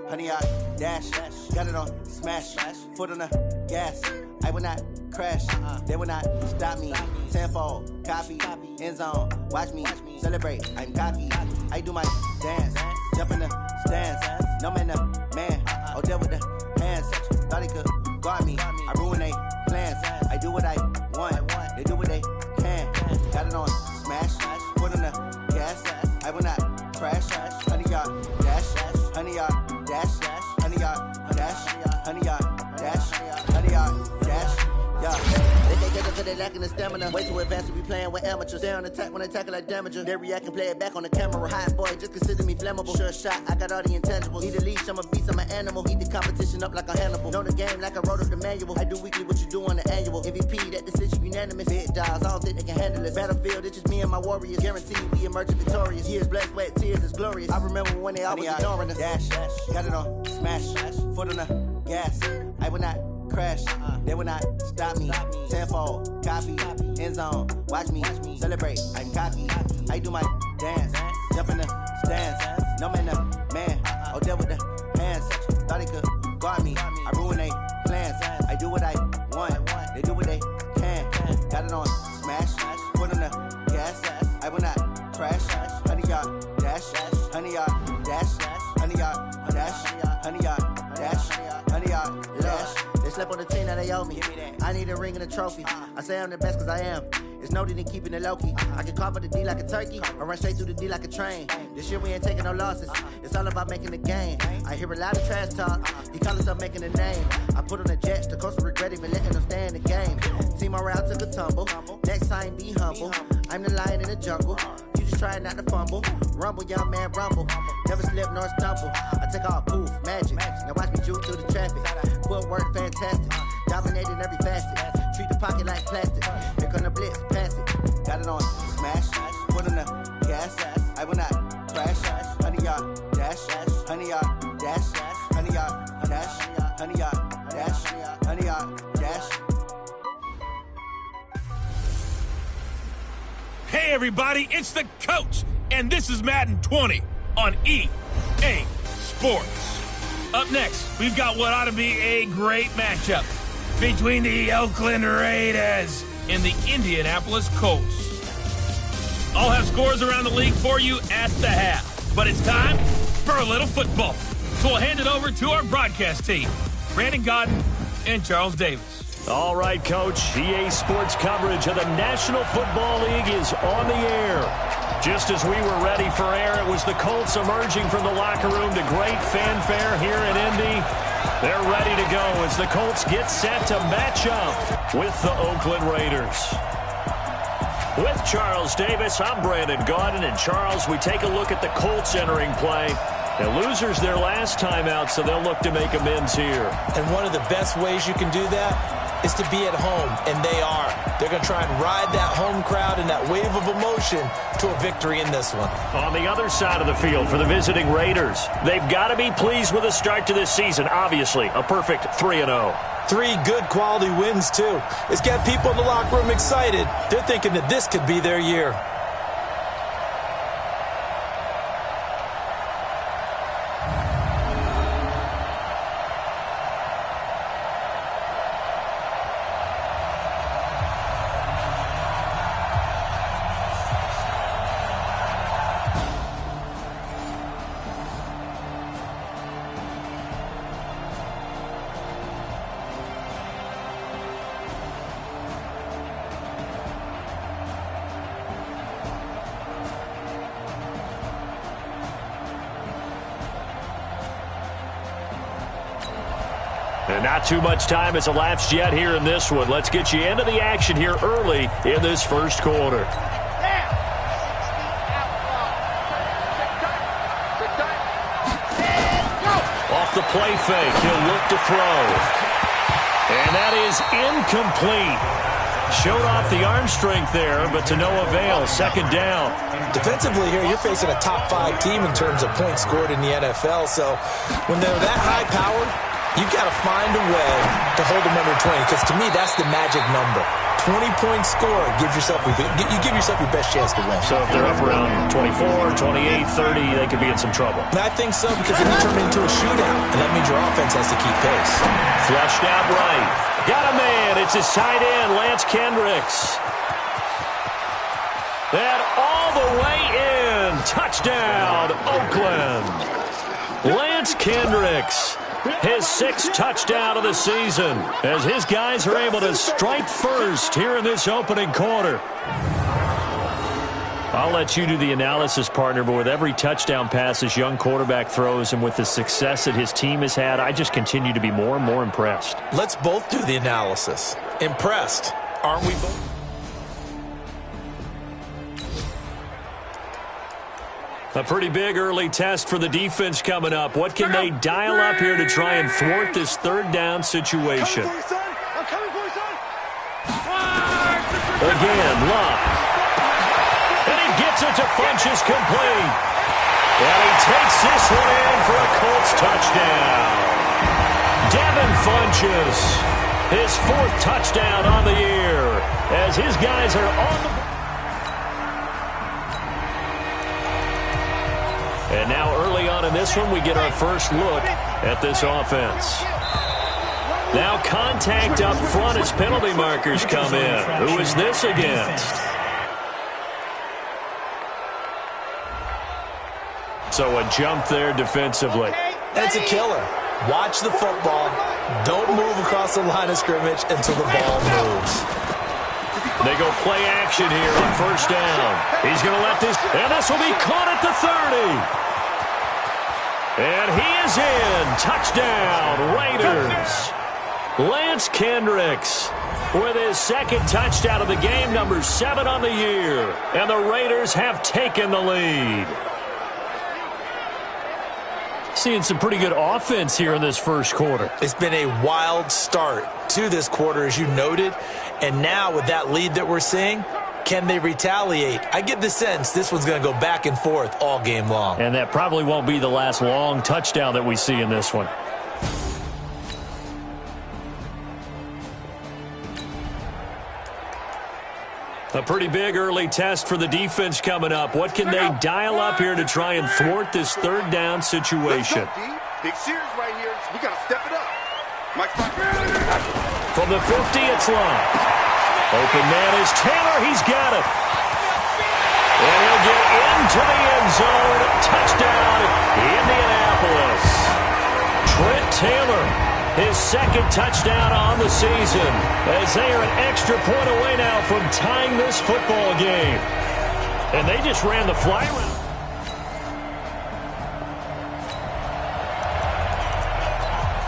Honey, I dash, got it on smash, foot on the gas. I will not crash, they will not stop me. Tenfold, copy, end zone, watch me celebrate. I'm cocky, I do my dance, jump in the stands. No man, the man, oh, there with the hands. Thought he could guard me, I ruin they plans. I do what I want, they do what they can. Got it on smash, foot on the gas. I will not crash, honey, y'all dash, honey, y'all dash, honey, y'all dash, honey, y'all dash, honey, y'all dash, yeah. They get cause they lacking the stamina. Way too advanced to be playing with amateurs. Stay on attack when they tackle like damager. They react and play it back on the camera. Hot boy, just consider me flammable. Sure shot, I got all the intangibles. Need a leash, I'm a beast, I'm an animal. Eat the competition up like a Hannibal. Know the game like I wrote up the manual. I do weekly what you do on the annual. MVP, that decision unanimous. Big dogs, I don't think they can handle it. Battlefield, it's just me and my warriors. Guaranteed we emerge victorious. Years, blood, sweat, tears, is glorious. I remember when they always ignoring us. Dash, got it on smash, foot on the gas. I will not crash, they will not stop me. Tenfold, copy, end zone, watch me celebrate. I'm cocky, I do my dance, jump in the stands. No man, the man, oh, there with the hands. Thought he could guard me, I ruin they plans. I do what I want, they do what they can. Got it on smash, foot on the gas. I will not crash, honey, y'all dash, honey, y'all dash, honey, y'all dash, honey, y'all dash, honey, y'all dash. They slept on the team that they owe me. I need a ring and a trophy. I say I'm the best cause I am. It's noted in keeping it low-key. I can carve up the D like a turkey or run straight through the D like a train. This year we ain't taking no losses. It's all about making the game. I hear a lot of trash talk. He call himself making a name. I put on the Jets. The coach will regret even letting them stay in the game. Team morale took a tumble. Next time be humble. I'm the lion in the jungle. You just try not to fumble. Rumble, young man, rumble. Never slip nor stumble. I take off, poof, magic. Now watch me juke through the traffic. Footwork fantastic. Dominating every facet. Treat the pocket like plastic. Here come the blitz, pass it. Got it on smash. Foot on the gas. I will not crash. Honey, y'all dash. Honey, y'all dash. Honey, y'all dash. Honey, y'all dash. Honey, y'all dash. Hey, everybody, it's the coach, and this is Madden 20 on EA Sports. Up next, we've got what ought to be a great matchup between the Oakland Raiders and the Indianapolis Colts. I'll have scores around the league for you at the half, but it's time for a little football. So we'll hand it over to our broadcast team, Brandon Godden and Charles Davis. All right, Coach. EA Sports coverage of the National Football League is on the air. Just as we were ready for air, it was the Colts emerging from the locker room to great fanfare here in Indy. They're ready to go as the Colts get set to match up with the Oakland Raiders. With Charles Davis, I'm Brandon Gaudin. And Charles, we take a look at the Colts entering play. The losers their last time out, so they'll look to make amends here. And one of the best ways you can do that is to be at home, and they are. They're going to try and ride that home crowd and that wave of emotion to a victory in this one. On the other side of the field for the visiting Raiders, they've got to be pleased with the start to this season. Obviously, a perfect 3-0. 3 good quality wins, too. It's got people in the locker room excited. They're thinking that this could be their year. And not too much time has elapsed yet here in this one. Let's get you into the action here early in this first quarter. Off the play fake, he'll look to throw. And that is incomplete. Showed off the arm strength there, but to no avail. Second down. Defensively here, you're facing a top 5 team in terms of points scored in the NFL. So when they're that high-powered, you've got to find a way to hold them under 20, because to me, that's the magic number. 20-point score gives yourself, you give yourself your best chance to win. So if they're up around 24, 28, 30, they could be in some trouble. And I think so, because then you turn it into a shootout, and that means your offense has to keep pace. Flushed out right. Got a man. It's his tight end, Lance Kendricks. And all the way in. Touchdown, Oakland. Lance Kendricks. His 6th touchdown of the season as his guys are able to strike first here in this opening quarter. I'll let you do the analysis, partner, but with every touchdown pass this young quarterback throws and with the success that his team has had, I just continue to be more and more impressed. Let's both do the analysis. Impressed, aren't we both? A pretty big early test for the defense coming up. What can they dial up here to try and thwart this third down situation? Again, Love. And he gets it to Funchess complete. And he takes this one in for a Colts touchdown. Devin Funchess, his 4th touchdown on the year as his guys are on the... And now early on in this one, we get our first look at this offense. Now contact up front as penalty markers come in. Who is this against? So a jump there defensively. It's a killer. Watch the football. Don't move across the line of scrimmage until the ball moves. They go play action here on first down. He's going to let this, and this will be caught at the 30. And he is in. Touchdown, Raiders. Lance Kendricks with his 2nd touchdown of the game, number 7 on the year. And the Raiders have taken the lead. Seeing some pretty good offense here in this first quarter. It's been a wild start to this quarter, as you noted. And now with that lead that we're seeing, can they retaliate? I get the sense this one's going to go back and forth all game long. And that probably won't be the last long touchdown that we see in this one. A pretty big early test for the defense coming up. What can they dial up here to try and thwart this third down situation? Big series right here. We got to step it up. From the 50, it's long. Open man is Taylor. He's got it. And he'll get into the end zone. Touchdown, Indianapolis. Trent Taylor, his second touchdown on the season, as they are an extra point away now from tying this football game. And they just ran the fly route.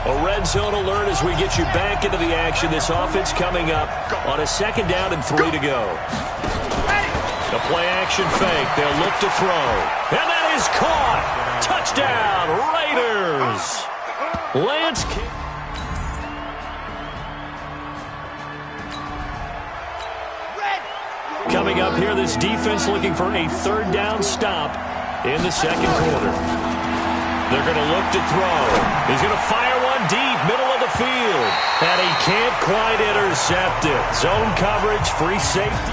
A red zone alert as we get you back into the action. This offense coming up on a 2nd down and 3 to go. The play action fake. They'll look to throw. And that is caught. Touchdown, Raiders. Lance coming up here, this defense looking for a 3rd down stop in the 2nd quarter. They're going to look to throw. He's going to fire one deep, middle of the field. And he can't quite intercept it. Zone coverage, free safety.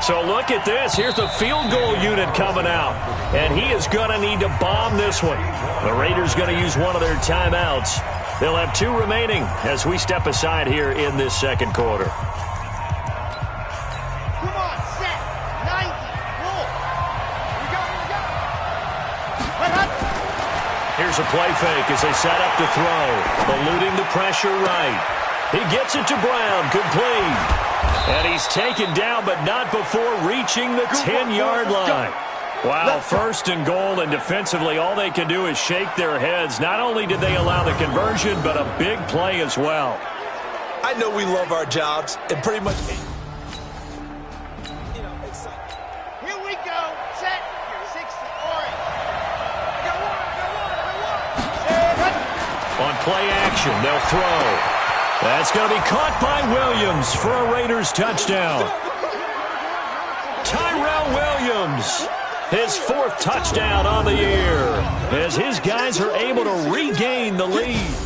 So look at this. Here's the field goal unit coming out. And he is going to need to bomb this one. The Raiders going to use one of their timeouts. They'll have 2 remaining as we step aside here in this 2nd quarter. Come on, set, 90, roll. Here we go. Here's a play fake as they set up to throw. Eluding the pressure right. He gets it to Brown, complete. And he's taken down, but not before reaching the 10-yard line. Wow, 1st and goal, and defensively all they can do is shake their heads. Not only did they allow the conversion, but a big play as well. I know we love our jobs and pretty much... Here we go. Set, 60, orange. On play action, they'll throw. That's going to be caught by Williams for a Raiders touchdown. Tyrell Williams, his 4th touchdown on the year, as his guys are able to regain the lead.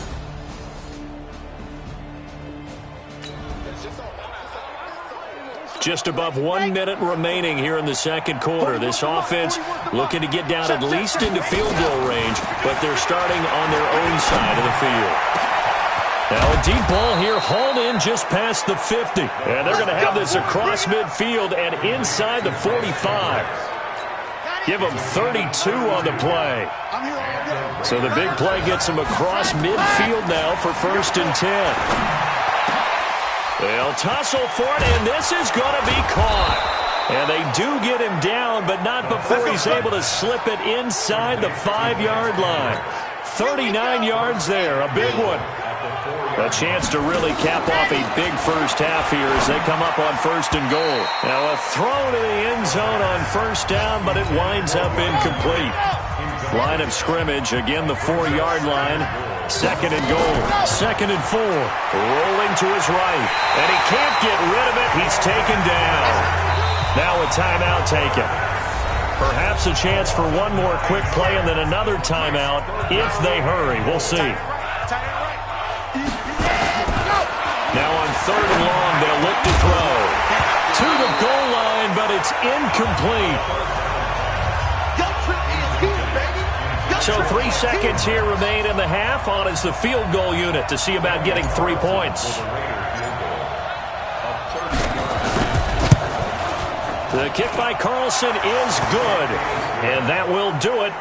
Just above 1 minute remaining here in the 2nd quarter. This offense looking to get down at least into field goal range, but they're starting on their own side of the field. Now a deep ball here, hauled in just past the 50. And they're going to have this across midfield and inside the 45. Give them 32 on the play. So the big play gets them across midfield now for 1st and 10. They'll tussle for it, and this is going to be caught. And they do get him down, but not before he's able to slip it inside the 5-yard line. 39 yards there, a big one. A chance to really cap off a big first half here as they come up on 1st and goal. Now a throw to the end zone on 1st down, but it winds up incomplete. Line of scrimmage, again the 4-yard line. 2nd and goal, 2nd and 4. Rolling to his right, and he can't get rid of it. He's taken down. Now a timeout taken. Perhaps a chance for one more quick play and then another timeout if they hurry. We'll see. Now on 3rd and long, they'll look to throw. To the goal line, but it's incomplete. So 3 seconds here remain in the half. On is the field goal unit to see about getting 3 points. The kick by Carlson is good, and that will do it.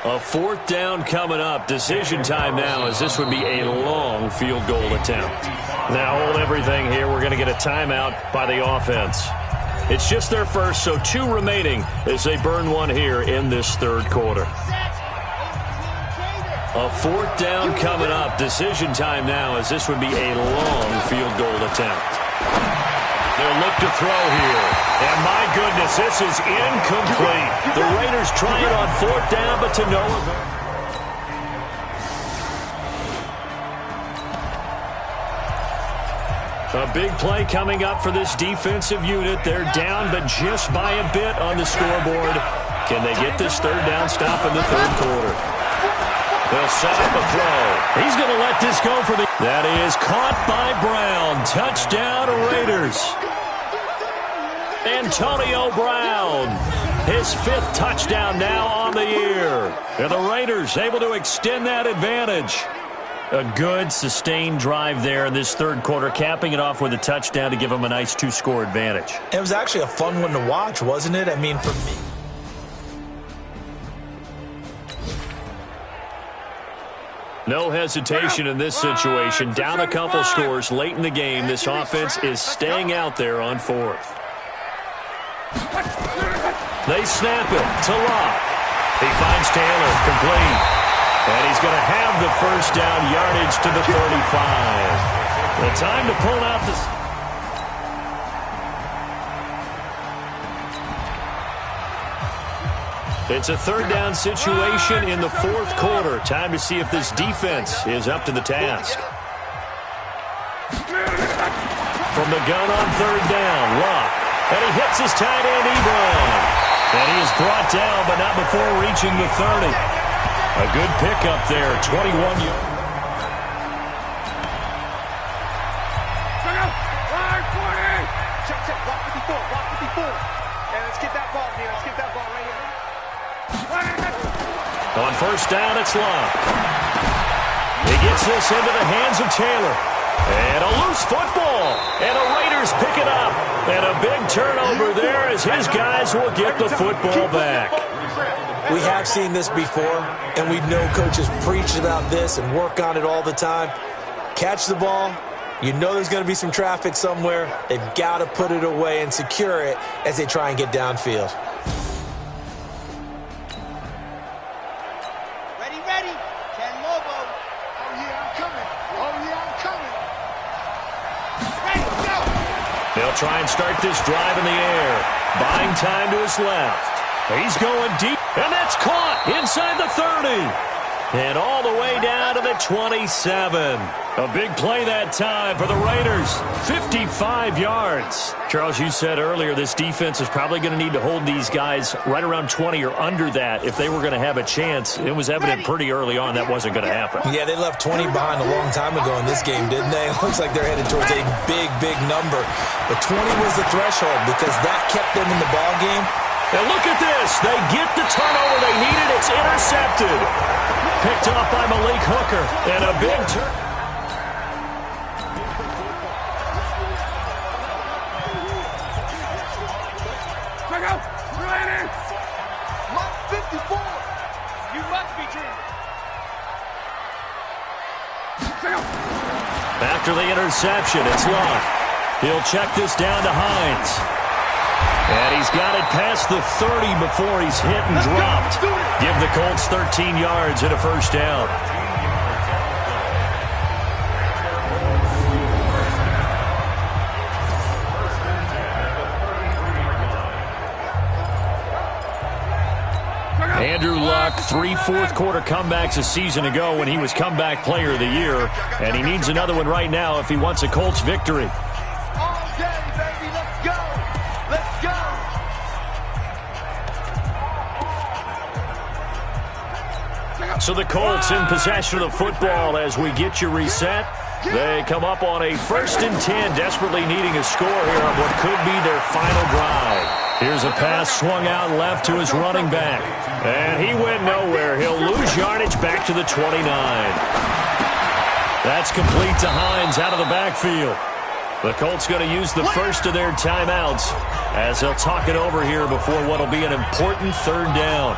A 4th down coming up. Decision time now, as this would be a long field goal attempt. Now hold everything here. We're going to get a timeout by the offense. It's just their first, so 2 remaining as they burn one here in this 3rd quarter. A 4th down coming up. Decision time now, as this would be a long field goal attempt. They'll look to throw here. And my goodness, this is incomplete. The Raiders try it on 4th down, but to no avail. A big play coming up for this defensive unit. They're down, but just by a bit on the scoreboard. Can they get this third down stop in the third quarter? They'll set up a throw. He's going to let this go for the... That is caught by Brown. Touchdown, Raiders. Antonio Brown. His 5th touchdown now on the year. And the Raiders able to extend that advantage. A good, sustained drive there in this third quarter, capping it off with a touchdown to give them a nice 2-score advantage. It was actually a fun one to watch, wasn't it? I mean, for me. No hesitation in this situation. Down a couple scores late in the game. This offense is staying out there on 4th. They snap it to Locke. He finds Taylor, complete. And he's going to have the first down, yardage to the 35. The time to pull out the... It's a third down situation in the 4th quarter. Time to see if this defense is up to the task. From the gun on third down, Locke. And he hits his tight end, Ebron. And he is brought down, but not before reaching the 30. A good pickup there, 21 yards. On first down, it's Locke. He gets this into the hands of Taylor. And a loose football. And the Raiders pick it up. And a big turnover there as his guys will get the football back. We have seen this before, and we know coaches preach about this and work on it all the time. Catch the ball. You know there's going to be some traffic somewhere. They've got to put it away and secure it as they try and get downfield. Ready. Ken Lobo. Oh, yeah, I'm coming. Ready, go. They'll try and start this drive in the air. Buying time to his left. He's going deep, and that's caught inside the 30. And all the way down to the 27. A big play that time for the Raiders. 55 yards. Charles, you said earlier this defense is probably going to need to hold these guys right around 20 or under that if they were going to have a chance. It was evident pretty early on that wasn't going to happen. Yeah, they left 20 behind a long time ago in this game, didn't they? It looks like they're headed towards a big, big number. But 20 was the threshold because that kept them in the ball game. And look at this. They get the turnover they needed. It's intercepted. Picked off by Malik Hooker. And a big turn. Check out. 154. You must be dreaming. Check out. After the interception, it's Locke. He'll check this down to Hines. And he's got it past the 30 before he's hit and dropped. Give the Colts 13 yards and a first down. Andrew Luck, 3 fourth-quarter comebacks a season ago when he was comeback player of the year. And he needs another one right now if he wants a Colts victory. So the Colts in possession of the football as we get you reset. They come up on a 1st and 10, desperately needing a score here on what could be their final drive. Here's a pass swung out left to his running back. And he went nowhere. He'll lose yardage back to the 29. That's complete to Hines out of the backfield. The Colts going to use the first of their timeouts as they'll talk it over here before what will be an important third down.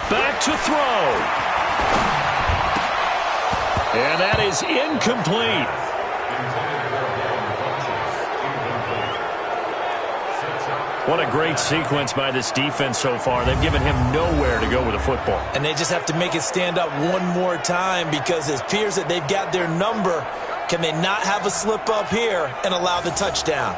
Back to throw. And that is incomplete. What a great sequence by this defense so far. They've given him nowhere to go with the football. And they just have to make it stand up one more time because it appears that they've got their number. Can they not have a slip up here and allow the touchdown?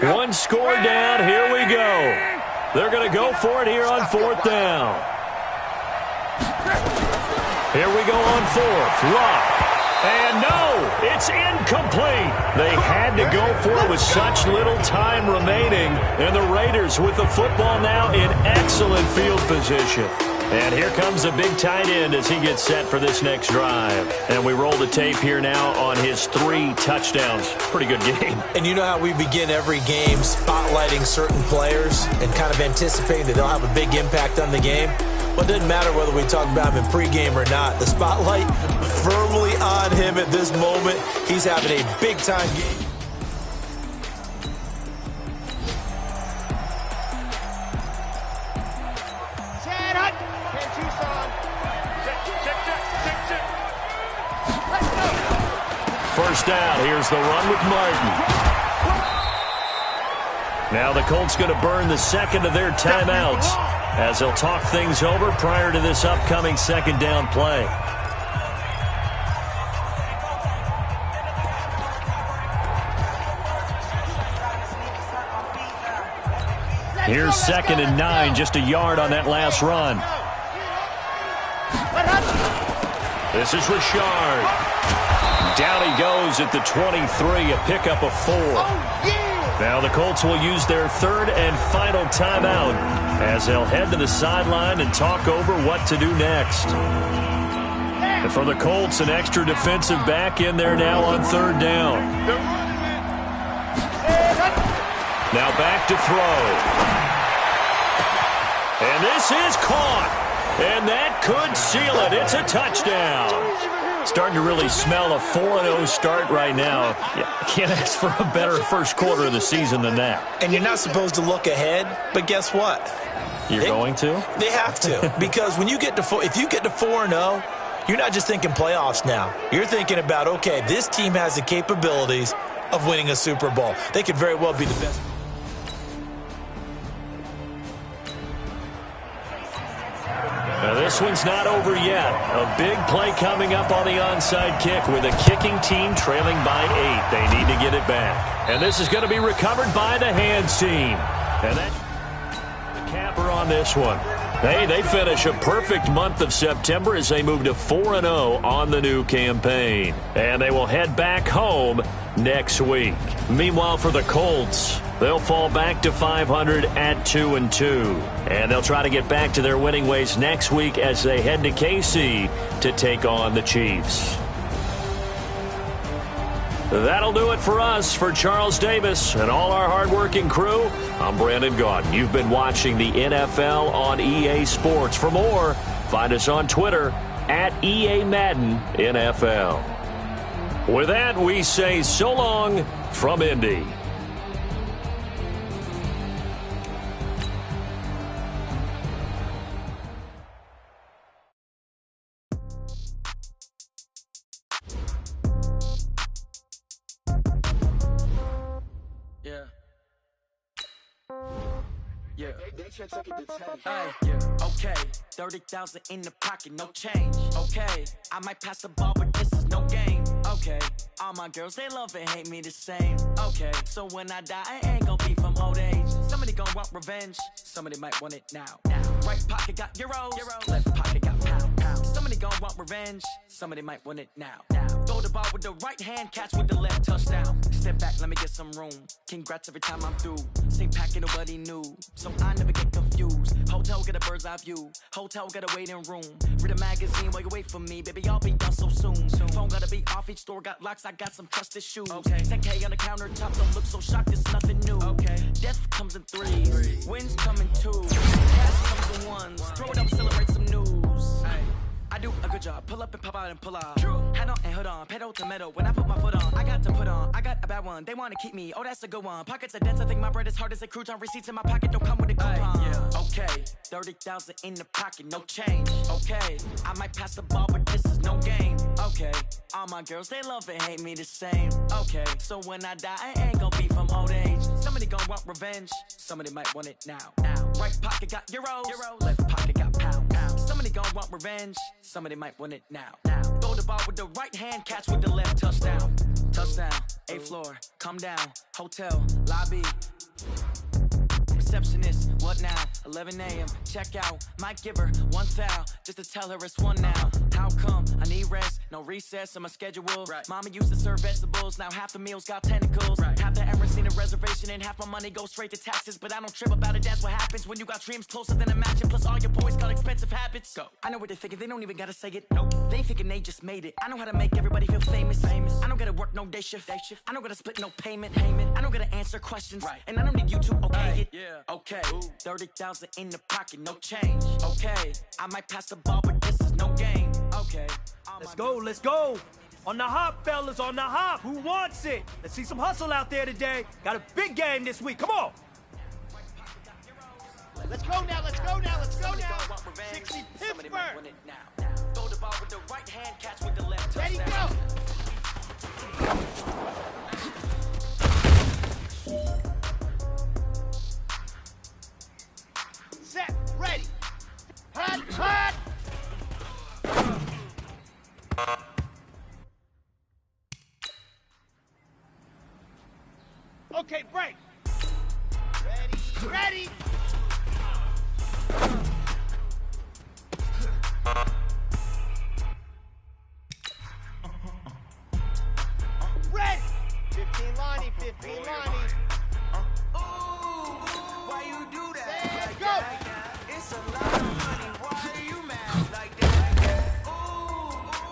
One score down. Here we go. They're going to go for it here on 4th down. Here we go on fourth. Luck. And no, it's incomplete. They had to go for it with such little time remaining. And the Raiders with the football now in excellent field position. And here comes a big tight end as he gets set for this next drive. And we roll the tape here now on his 3 touchdowns. Pretty good game. And you know how we begin every game spotlighting certain players and kind of anticipating that they'll have a big impact on the game? Well, it doesn't matter whether we talk about him in pregame or not. The spotlight firmly on him at this moment. He's having a big-time game. First down. Here's the run with Martin. Now the Colts going to burn the second of their timeouts as they'll talk things over prior to this upcoming second down play. Here's 2nd and 9, just a yard on that last run. This is Richard. Down he goes at the 23, a pickup of 4. Now the Colts will use their 3rd and final timeout as they'll head to the sideline and talk over what to do next. And for the Colts, an extra defensive back in there now on 3rd down. Now back to throw. And this is caught. And that could seal it. It's a touchdown. Starting to really smell a 4-0 start right now. Can't ask for a better first quarter of the season than that. And you're not supposed to look ahead, but guess what? You're going to? They have to. Because when you get to if you get to 4-0, you're not just thinking playoffs now. You're thinking about, okay, this team has the capabilities of winning a Super Bowl. They could very well be the best. Now this one's not over yet. A big play coming up on the onside kick with a kicking team trailing by 8. They need to get it back. And this is going to be recovered by the hands team. And that's the capper on this one. Hey, they finish a perfect month of September as they move to 4-0 on the new campaign. And they will head back home next week. Meanwhile, for the Colts, they'll fall back to 500 at 2-2. And they'll try to get back to their winning ways next week as they head to KC to take on the Chiefs. That'll do it for us. For Charles Davis and all our hardworking crew, I'm Brandon Gaudin. You've been watching the NFL on EA Sports. For more, find us on Twitter at EA Madden NFL. With that, we say so long from Indy. Okay, 30,000 in the pocket, no change. Okay, I might pass the ball, but this is no game. Okay, all my girls, they love and hate me the same. Okay, so when I die, I ain't gonna be from old age. Somebody gonna want revenge, somebody might want it now. Right pocket got euros, left pocket got pound. Somebody gonna want revenge, somebody might want it now. Throw the ball with the right hand, catch with the left, touchdown. Step back, let me get some room. Congrats every time I'm through. Same packet, nobody knew, so I never get confused. Hotel get a bird's eye view, hotel got a waiting room. Read a magazine while you wait for me, baby, I'll be done so soon. Phone gotta be off, each store got locks, I got some trusted shoes. 10K on the countertop, don't look so shocked, it's nothing new. Death comes in threes, wins come in twos, cash comes in ones. Throw it up, celebrate some news. I do a good job, pull up and pop out and pull out. Head on and hood on, pedal to metal. When I put my foot on, I got to put on. I got a bad one, they want to keep me. Oh, that's a good one. Pockets are dense, I think my bread is hard as a crouton. Receipts in my pocket don't come with a coupon. Okay, 30,000 in the pocket, no change. Okay, I might pass the ball, but this is no game. Okay, all my girls, they love and hate me the same. Okay, so when I die, I ain't gonna be from old age. Somebody gonna want revenge, somebody might want it now. Right pocket got euros, left pocket got pound. Somebody gonna want revenge, somebody might want it now. Throw the ball with the right hand, catch with the left, touchdown. Touchdown, 8th floor, come down, hotel, lobby. receptionist. What now? 11 a.m. Check out. Might give her one foul just to tell her it's one now. How come? I need rest. No recess on my schedule. Right. Mama used to serve vegetables. Now half the meals got tentacles. Right. Half the errands seen a reservation and half my money goes straight to taxes. But I don't trip about it. That's what happens when you got dreams closer than a match. And plus all your boys got expensive habits. Go. I know what they're thinking. They don't even gotta say it. Nope. They thinking they just made it. I know how to make everybody feel famous. I don't gotta work no day shift. I don't gotta split no payment. I don't gotta answer questions. Right. And I don't need you to okay it. Yeah. Okay. 30,000 in the pocket, no change. Okay. I might pass the ball, but this is no game. Okay. Let's go. On the hop, fellas, on the hop. Who wants it? Let's see some hustle out there today. Got a big game this week. Come on. Let's go now. 60 Pittsburgh. Throw the ball with the right hand, catch with the left. Ready, go. Set, ready. Hot. Okay, break. Ready. Ready. 15 Lonnie. Why you do that? Let's go. It's a lot of money. Why are you mad like that? Ooh,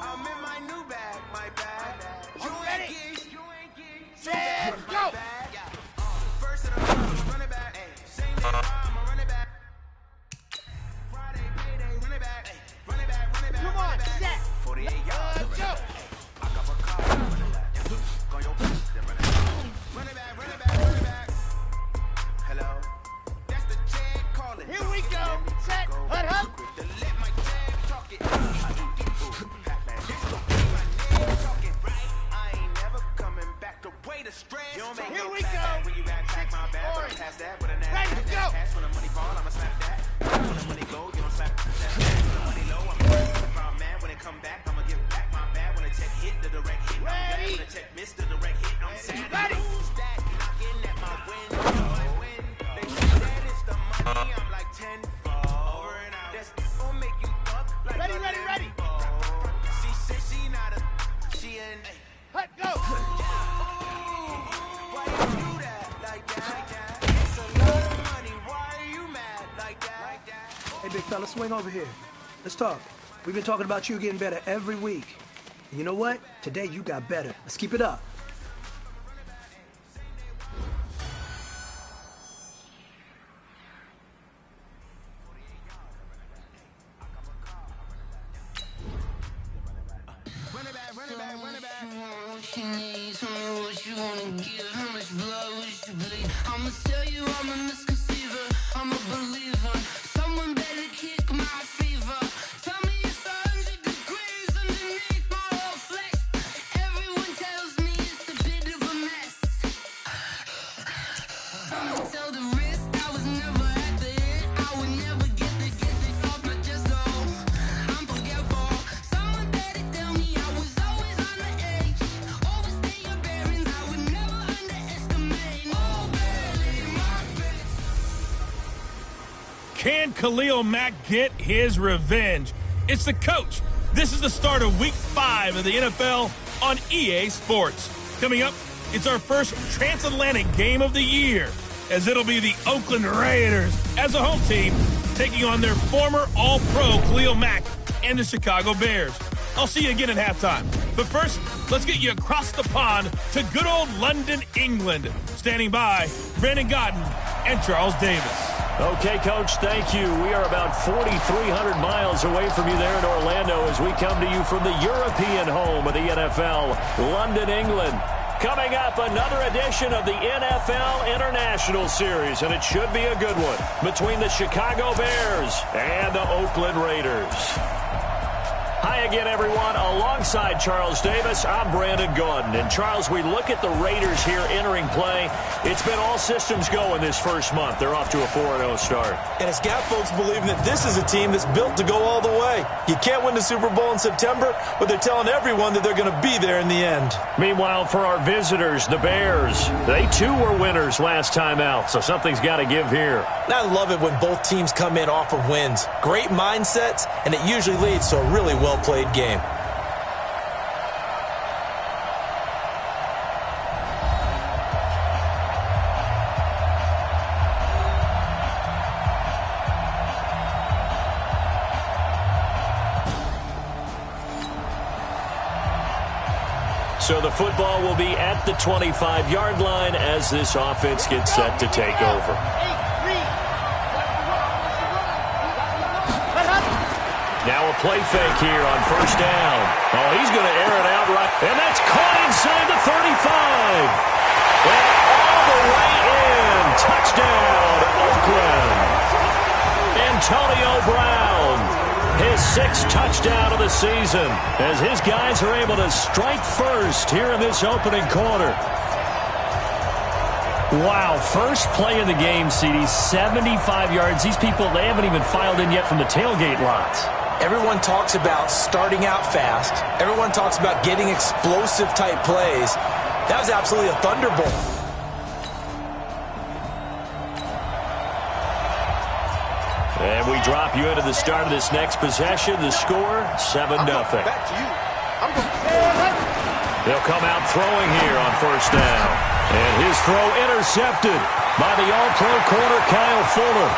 I'm in my new bag, my bag. You ready? You ain't get. Set, go. First of the month, I'ma run it back. Same day, I'ma run it back. Friday, payday, run it back. Run it back. Come on, set. 48 yards. Let's go. I got my car, run it back. Go your place, then run it back. Run it back. Hello. That's the jag calling. Here we go. Set, hut. To let my jag talk it. I do get Pac-Man. This gon' be my name talking. I ain't never coming back the way the stress. Here we go. When you back my bad, but I'm past that with a nasty Ready to go. pass. When the money fall, I'ma slap that. When the money go, you don't slap that. When the money low, I'm proud man. When it come back, I'ma give back my bad. When the check hit, the direct hit. I'm glad. Ready. When the check missed, the direct hit. I'm sad. Ready. Who's that knocking at my window? They say that it's the money. I'm like 10 over and out. That's gon' make you up like Ready. a Lambo. She said she not a. She in. Hut, go. Why you do that like that? It's a lot of money. Why are you mad like that? Hey, big fella, swing over here. Let's talk. We've been talking about you getting better every week. And you know what? Today you got better. Let's keep it up. Run it back. What you need, tell me what you wanna give. How much blood would you bleed? I'ma tell you I'm a misconceiver, I'm a believer. Someone better kick my fever. Tell me it's 100 degrees underneath my whole flesh. Everyone tells me it's a bit of a mess. I'ma tell the risk I was never at the end. I would never get it off my chest though. I'm forgetful. Someone better tell me I was always on the edge. Overstay your bearings, I would never underestimate. Oh, barely my best. Can Khalil Mack get his revenge? It's the coach. This is the start of Week 5 of the NFL on EA Sports. Coming up, it's our first transatlantic game of the year, as it'll be the Oakland Raiders as a home team taking on their former All-Pro Khalil Mack and the Chicago Bears. I'll see you again at halftime. But first, let's get you across the pond to good old London, England. Standing by, Brandon Godden and Charles Davis. Okay, Coach, thank you. We are about 4,300 miles away from you there in Orlando as we come to you from the European home of the NFL, London, England. Coming up, another edition of the NFL International Series, and it should be a good one, between the Chicago Bears and the Oakland Raiders. Hi again, everyone. Alongside Charles Davis, I'm Brandon Gaudin. And, Charles, we look at the Raiders here entering play. It's been all systems go in this first month. They're off to a 4-0 start. And it's got folks believing that this is a team that's built to go all the way. You can't win the Super Bowl in September, but they're telling everyone that they're going to be there in the end. Meanwhile, for our visitors, the Bears, they too were winners last time out, so something's got to give here. And I love it when both teams come in off of wins. Great mindsets, and it usually leads to a really well-played game. So the football will be at the 25-yard line as this offense gets set to take over. Now a play fake here on first down. Oh, he's going to air it out right. And that's caught inside the 35. And all the way in. Touchdown, Oakland. Antonio Brown, his 6th touchdown of the season, as his guys are able to strike first here in this opening quarter. Wow, first play of the game, CD, 75 yards. These people, they haven't even filed in yet from the tailgate lots. Everyone talks about starting out fast. Everyone talks about getting explosive-type plays. That was absolutely a thunderbolt. And we drop you into the start of this next possession. The score, 7-0. Back to you. They'll come out throwing here on first down. And his throw intercepted by the all-pro corner, Kyle Fuller.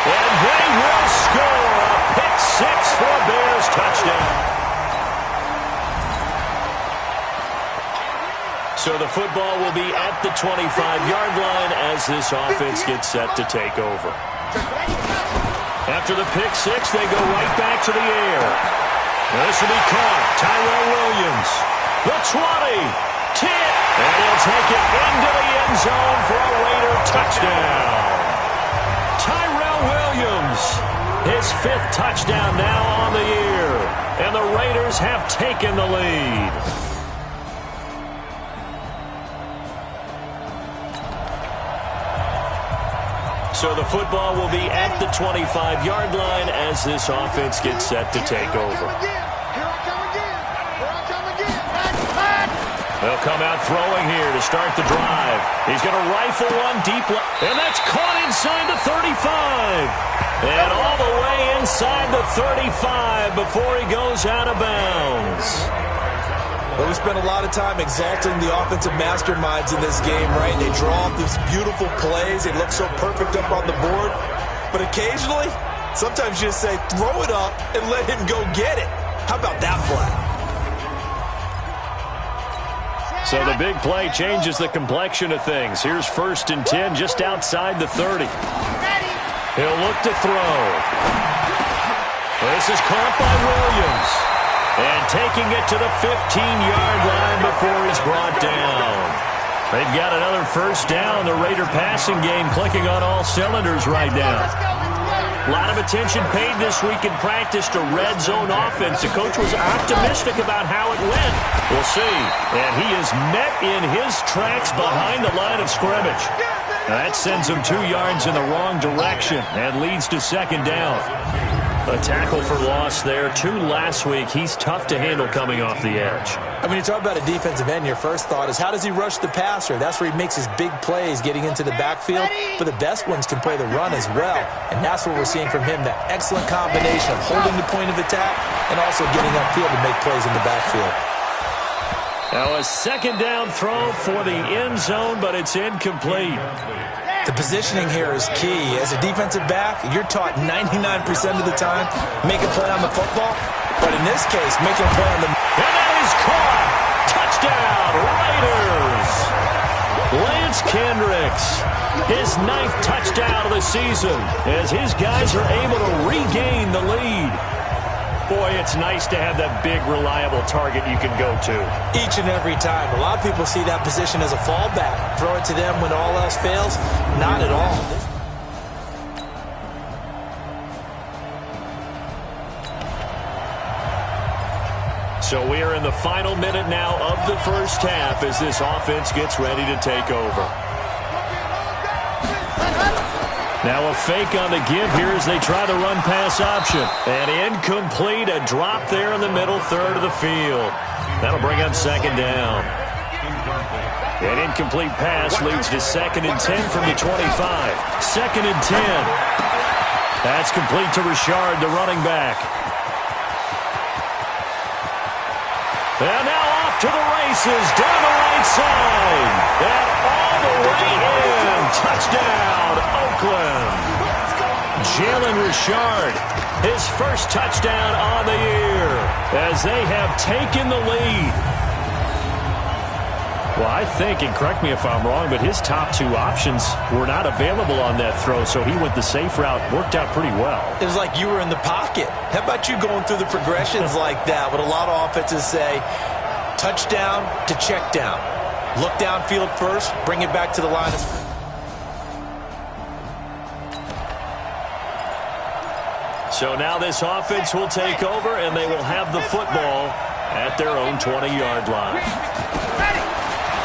And they will score a pick six for a Bears touchdown. So the football will be at the 25-yard line as this offense gets set to take over. After the pick six, they go right back to the air. Now this will be caught. Tyrell Williams, the 20, 10, and he'll take it into the end zone for a Raider touchdown. Tyrell Williams, his 5th touchdown now on the year, and the Raiders have taken the lead. So the football will be at the 25-yard line as this offense gets set to take over. They'll come out throwing here to start the drive. He's going to rifle one deep left, and that's caught inside the 35. And all the way inside the 35 before he goes out of bounds. Well, we spent a lot of time exalting the offensive masterminds in this game, right? They draw up these beautiful plays. They look so perfect up on the board. But occasionally, sometimes you just say, throw it up and let him go get it. How about that play? So the big play changes the complexion of things. Here's 1st and 10 just outside the 30. He'll look to throw. This is caught by Williams. And taking it to the 15-yard line before he's brought down. They've got another first down. The Raider passing game clicking on all cylinders right now. A lot of attention paid this week in practice to red zone offense. The coach was optimistic about how it went. We'll see. And he is met in his tracks behind the line of scrimmage. Now that sends him 2 yards in the wrong direction and leads to 2nd down. A tackle for loss there. 2 last week. He's tough to handle coming off the edge. And when you talk about a defensive end, your first thought is how does he rush the passer? That's where he makes his big plays getting into the backfield. But the best ones can play the run as well. And that's what we're seeing from him, that excellent combination of holding the point of attack and also getting upfield to make plays in the backfield. Now a 2nd down throw for the end zone, but it's incomplete. The positioning here is key. As a defensive back, you're taught 99% of the time, make a play on the football. But in this case, make a play on the... And that is caught! Touchdown, Raiders! Lance Kendricks, his 9th touchdown of the season, as his guys are able to regain the lead. Boy, it's nice to have that big, reliable target you can go to. Each and every time. A lot of people see that position as a fallback. Throw it to them when all else fails. Not at all. So we are in the final minute now of the first half as this offense gets ready to take over. Now a fake on the give here as they try the run-pass option. And incomplete, a drop there in the middle third of the field. That'll bring up second down. An incomplete pass leads to 2nd and 10 from the 25. 2nd and 10. That's complete to Richard, the running back. And now off to the races, down the right side. And all the way in. Touchdown, Oakland. Jalen Richard, his first touchdown on the year as they have taken the lead. Well, I think, and correct me if I'm wrong, but his top two options were not available on that throw, so he went the safe route. Worked out pretty well. It was like you were in the pocket. How about you going through the progressions like that? What a lot of offenses say, touchdown to check down. Look downfield first, bring it back to the line of scrimmage. So now this offense will take over, and they will have the football at their own 20-yard line.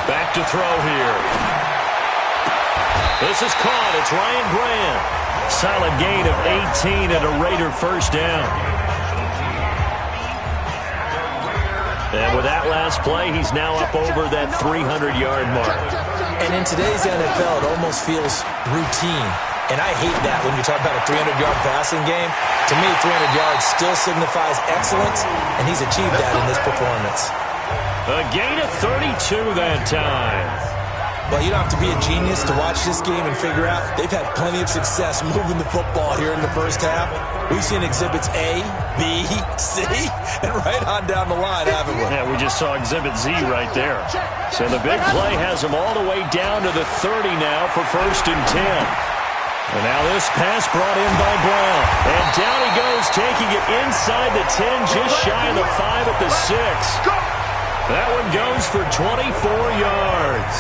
Back to throw here. This is caught. It's Ryan Grant. Solid gain of 18 and a Raider first down. And with that last play, he's now up over that 300-yard mark. And in today's NFL, it almost feels routine. And I hate that when you talk about a 300-yard passing game. To me, 300 yards still signifies excellence, and he's achieved that in this performance. A gain of 32 that time. Well, you don't have to be a genius to watch this game and figure out they've had plenty of success moving the football here in the first half. We've seen exhibits A, B, C, and right on down the line, haven't we? Yeah, we just saw exhibit Z right there. So the big play has them all the way down to the 30 now for 1st and 10. And now this pass brought in by Brown. And down he goes, taking it inside the 10, just shy of the 5 at the 6. That one goes for 24 yards.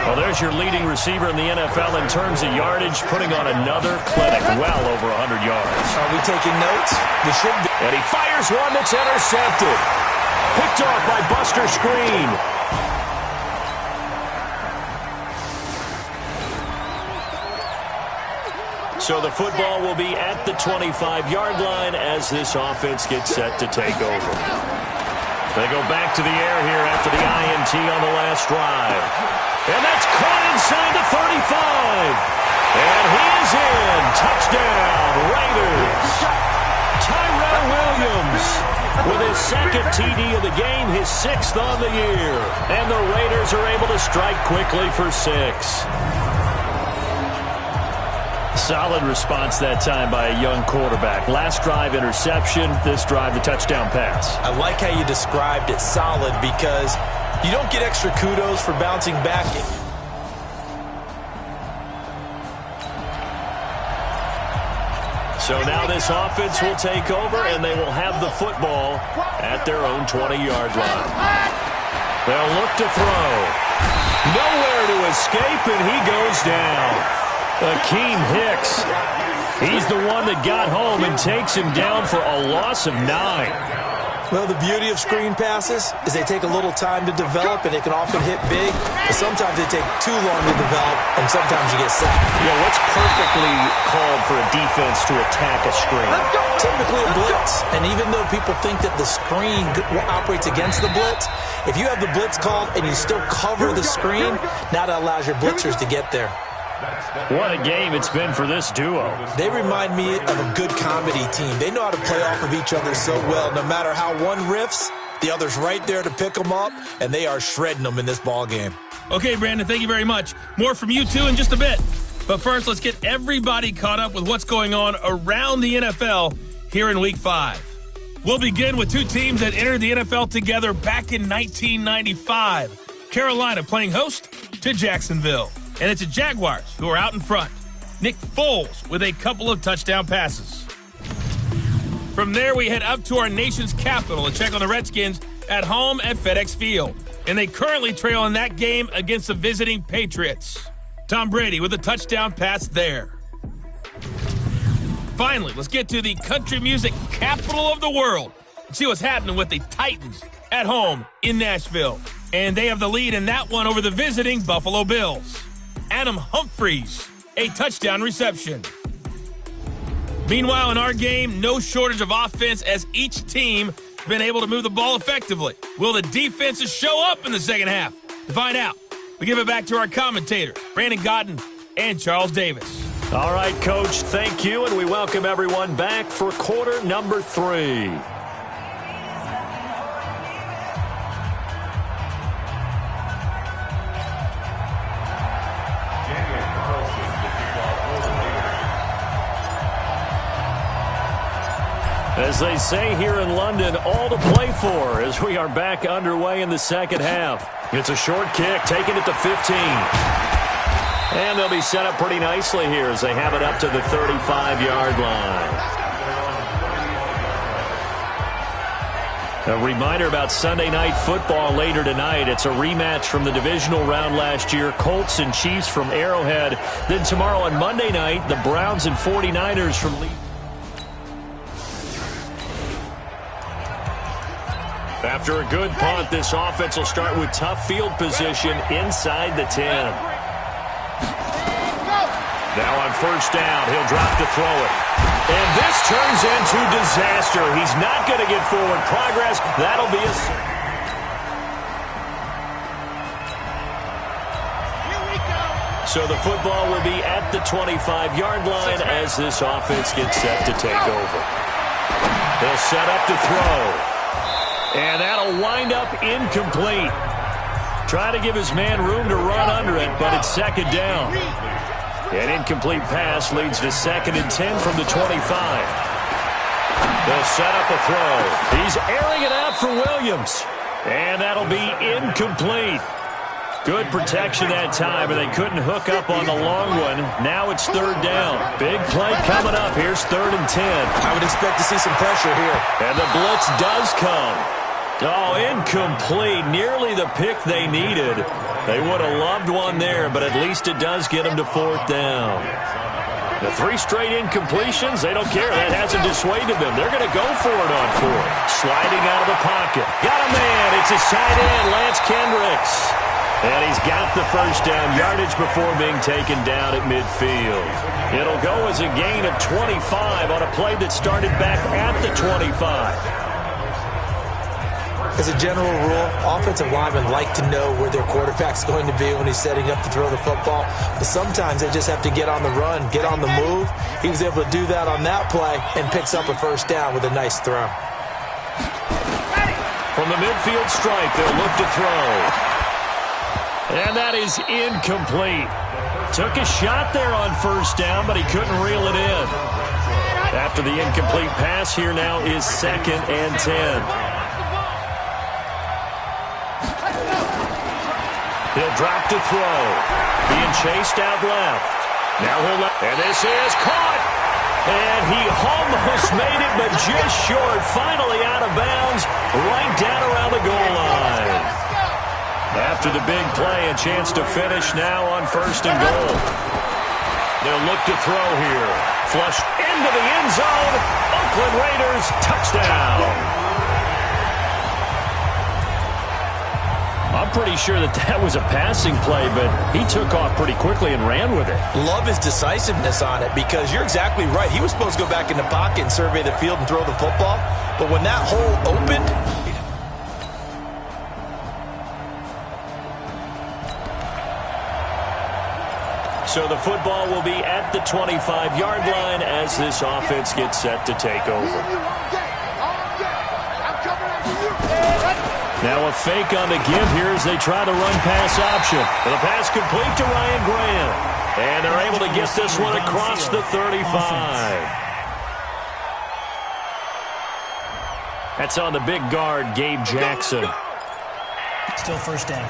Well, there's your leading receiver in the NFL in terms of yardage, putting on another clinic, well over 100 yards. Are we taking notes? We should be. And he fires one that's intercepted. Picked off by Buster Screen. So the football will be at the 25-yard line as this offense gets set to take over. They go back to the air here after the INT on the last drive. And that's caught inside the 35. And he is in. Touchdown, Raiders. Tyrell Williams with his 2nd TD of the game, his 6th on the year. And the Raiders are able to strike quickly for 6. Solid response that time by a young quarterback. Last drive, interception. This drive, the touchdown pass. I like how you described it, solid, because you don't get extra kudos for bouncing back. So now this offense will take over, and they will have the football at their own 20-yard line. They'll look to throw. Nowhere to escape, and he goes down. Akeem Hicks, he's the one that got home and takes him down for a loss of 9. Well, the beauty of screen passes is they take a little time to develop, and they can often hit big, but sometimes they take too long to develop, and sometimes you get sacked. Yeah, what's perfectly called for a defense to attack a screen? Typically a blitz, and even though people think that the screen operates against the blitz, if you have the blitz called and you still cover the screen, now that allows your blitzers to get there. What a game it's been for this duo. They remind me of a good comedy team. They know how to play off of each other so well. No matter how one riffs, the other's right there to pick them up, and they are shredding them in this ball game. Okay, Brandon, thank you very much. More from you two in just a bit. But first, let's get everybody caught up with what's going on around the NFL here in Week 5. We'll begin with two teams that entered the NFL together back in 1995. Carolina playing host to Jacksonville. And it's the Jaguars who are out in front. Nick Foles with a couple of touchdown passes. From there, we head up to our nation's capital to check on the Redskins at home at FedEx Field. And they currently trail in that game against the visiting Patriots. Tom Brady with a touchdown pass there. Finally, let's get to the country music capital of the world, See what's happening with the Titans at home in Nashville. And they have the lead in that one over the visiting Buffalo Bills. Adam Humphries, a touchdown reception. Meanwhile, in our game, no shortage of offense as each team been able to move the ball effectively. Will the defenses show up in the second half? To find out, we give it back to our commentators, Brandon Gotten and Charles Davis. All right, Coach, thank you, and we welcome everyone back for quarter number 3. As they say here in London, all to play for as we are back underway in the second half. It's a short kick, taking it to 15. And they'll be set up pretty nicely here as they have it up to the 35-yard line. A reminder about Sunday Night Football later tonight. It's a rematch from the divisional round last year, Colts and Chiefs from Arrowhead. Then tomorrow on Monday night, the Browns and 49ers from Lee. After a good punt, this offense will start with tough field position inside the 10. Now on first down, he'll drop to throw it. And this turns into disaster. He's not going to get forward progress. That'll be a... So the football will be at the 25-yard line as this offense gets set to take over. They'll set up to throw. And that'll wind up incomplete. Try to give his man room to run under it, but it's second down. An incomplete pass leads to 2nd and 10 from the 25. They'll set up a throw. He's airing it out for Williams. And that'll be incomplete. Good protection that time, and they couldn't hook up on the long one. Now it's 3rd down. Big play coming up. Here's 3rd and 10. I would expect to see some pressure here. And the blitz does come. Oh, incomplete. Nearly the pick they needed. They would have loved one there, but at least it does get them to 4th down. The 3 straight incompletions, they don't care. That hasn't dissuaded them. They're going to go for it on 4th. Sliding out of the pocket. Got a man. It's his tight end, Lance Kendricks. And he's got the first down yardage before being taken down at midfield. It'll go as a gain of 25 on a play that started back at the 25. As a general rule, offensive linemen like to know where their quarterback's going to be when he's setting up to throw the football. But sometimes they just have to get on the run, get on the move. He was able to do that on that play and picks up a first down with a nice throw. From the midfield stripe, they'll look to throw. And that is incomplete. Took a shot there on first down, but he couldn't reel it in. After the incomplete pass, here now is 2nd and 10. He'll drop to throw. Being chased out left. Now he'll let... And this is caught. And he almost made it, but just short. Finally out of bounds. Right down around the goal line. After the big play, a chance to finish now on 1st and goal. They'll look to throw here. Flush into the end zone. Oakland Raiders touchdown. I'm pretty sure that was a passing play, but he took off pretty quickly and ran with it. Love his decisiveness on it because you're exactly right. He was supposed to go back in the pocket and survey the field and throw the football. But when that hole opened... So the football will be at the 25-yard line as this offense gets set to take over. Now a fake on the give here as they try the run-pass option. And the pass complete to Ryan Graham. And they're able to get this one across the 35. That's on the big guard, Gabe Jackson. Still first down.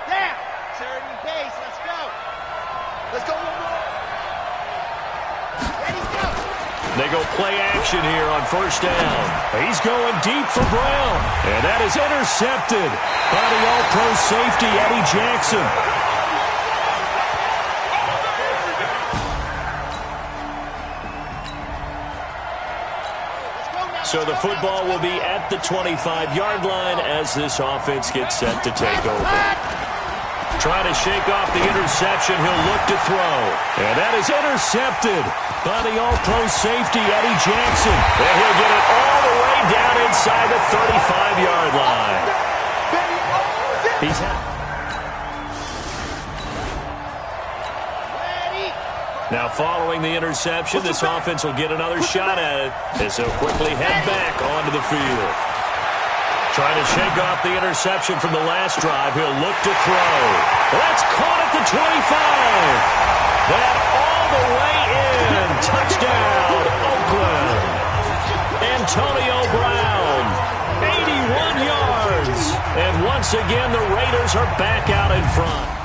Down. Third and pace. Let's go. Let's go one more. Ready, go. They go play action here on first down. He's going deep for Brown. And that is intercepted by the All-Pro safety, Eddie Jackson. So the football will be at the 25-yard line as this offense gets set to take over. Trying to shake off the interception. He'll look to throw. And that is intercepted by the all-pro safety, Eddie Jackson. And he'll get it all the way down inside the 35-yard line. Now following the interception, this offense will get another shot at it as they'll quickly head back onto the field. Trying to shake off the interception from the last drive. He'll look to throw. That's caught at the 25. That all the way in. Touchdown, Oakland. Antonio Brown, 81 yards. And once again, the Raiders are back out in front.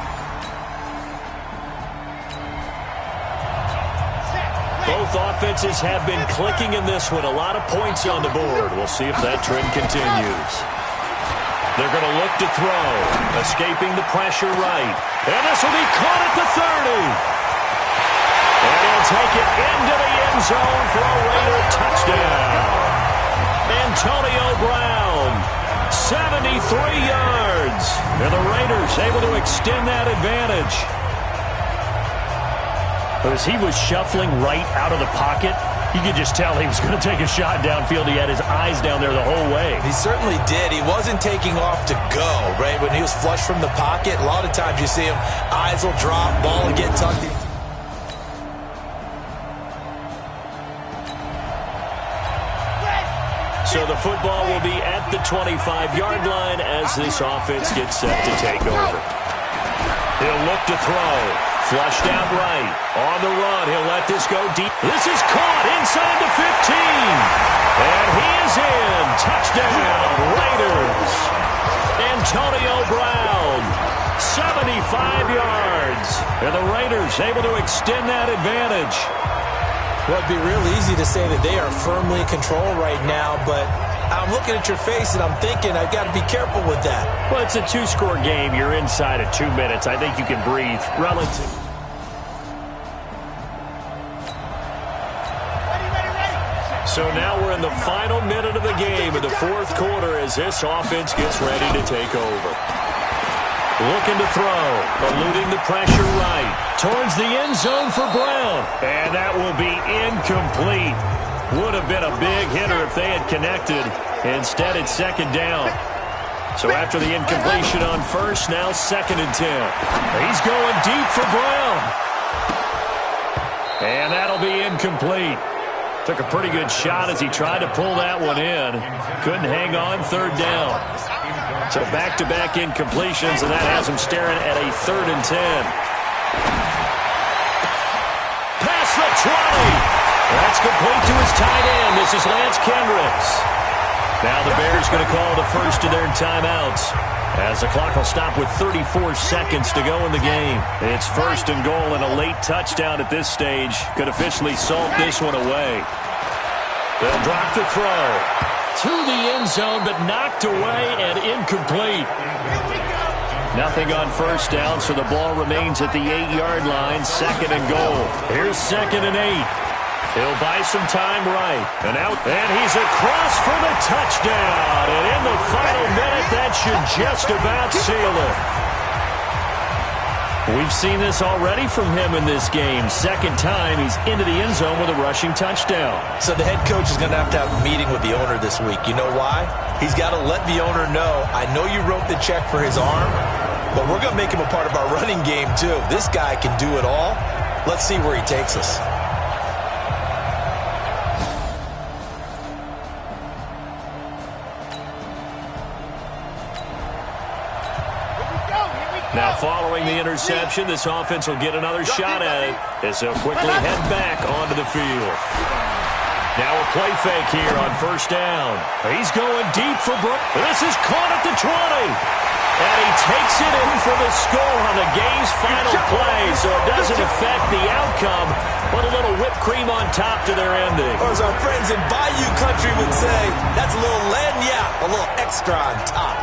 Both offenses have been clicking in this one. A lot of points on the board. We'll see if that trend continues. They're going to look to throw. Escaping the pressure right. And this will be caught at the 30. And he'll take it into the end zone for a Raider touchdown. Antonio Brown, 73 yards. And the Raiders able to extend that advantage. As he was shuffling right out of the pocket, you could just tell he was going to take a shot downfield. He had his eyes down there the whole way. He certainly did. He wasn't taking off to go, right? When he was flush from the pocket, a lot of times you see him, eyes will drop, ball will get tucked in. So the football will be at the 25-yard line as this offense gets set to take over. He'll look to throw. Flushed out right. On the run. He'll let this go deep. This is caught inside the 15. And he is in. Touchdown, Raiders. Antonio Brown, 75 yards. And the Raiders able to extend that advantage. Well, it'd be real easy to say that they are firmly in control right now, but I'm looking at your face and I'm thinking I've got to be careful with that. Well, it's a two-score game. You're inside of 2 minutes. I think you can breathe relative. So now we're in the final minute of the game in the fourth quarter as this offense gets ready to take over. Looking to throw, eluding the pressure right, towards the end zone for Brown. And that will be incomplete. Would have been a big hitter if they had connected. Instead, it's second down. So after the incompletion on first, now 2nd and 10. He's going deep for Brown. And that'll be incomplete. Took a pretty good shot as he tried to pull that one in. Couldn't hang on, 3rd down. So back-to-back incompletions, and that has him staring at a 3rd and 10. Past the 20. That's complete to his tight end. This is Lance Kendricks. Now the Bears going to call the first of their timeouts as the clock will stop with 34 seconds to go in the game. It's 1st and goal, and a late touchdown at this stage could officially salt this one away. They'll drop the throw to the end zone, but knocked away and incomplete. Nothing on 1st down, so the ball remains at the 8-yard line, 2nd and goal. Here's 2nd and 8. He'll buy some time right. And out. And he's across for the touchdown. And in the final minute, that should just about seal it. We've seen this already from him in this game. 2nd time he's into the end zone with a rushing touchdown. So the head coach is going to have a meeting with the owner this week. You know why? He's got to let the owner know, I know you wrote the check for his arm, but we're going to make him a part of our running game too. This guy can do it all. Let's see where he takes us. Now following the interception, this offense will get another shot at it as they'll quickly head back onto the field. Now a play fake here on 1st down. He's going deep for Brook. This is caught at the 20. And he takes it in for the score on the game's final play, so it doesn't affect the outcome, but a little whipped cream on top to their ending. Or as our friends in Bayou Country would say, that's a little lagniappe, a little extra on top.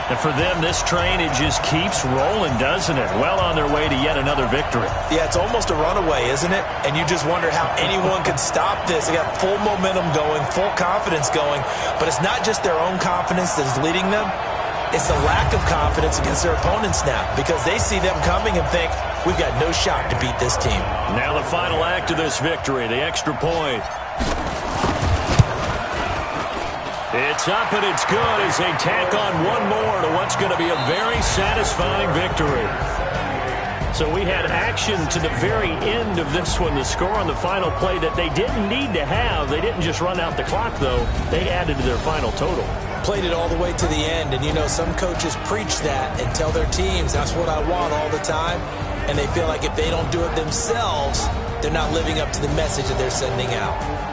And for them, this train, it just keeps rolling, doesn't it? Well on their way to yet another victory. Yeah, it's almost a runaway, isn't it? And you just wonder how anyone could stop this. They got full momentum going, full confidence going. But it's not just their own confidence that is leading them. It's the lack of confidence against their opponents now, because they see them coming and think, we've got no shot to beat this team. Now the final act of this victory, the extra point. It's up and it's good as they tack on one more to what's going to be a very satisfying victory. So we had action to the very end of this one. The score on the final play that they didn't need to have. They didn't just run out the clock, though. They added to their final total. Played it all the way to the end, and you know some coaches preach that and tell their teams that's what I want all the time, and they feel like if they don't do it themselves, they're not living up to the message that they're sending out.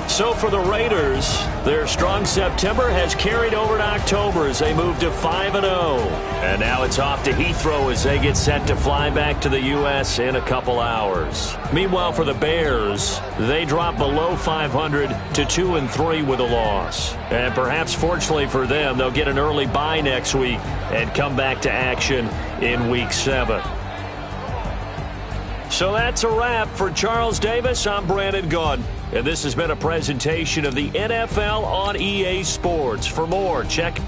So for the Raiders, their strong September has carried over to October as they move to 5-0. And now it's off to Heathrow as they get set to fly back to the U.S. in a couple hours. Meanwhile, for the Bears, they drop below 500 to 2-3 with a loss. And perhaps fortunately for them, they'll get an early bye next week and come back to action in Week 7. So that's a wrap. For Charles Davis, I'm Brandon Gaudin. And this has been a presentation of the NFL on EA Sports. For more, check.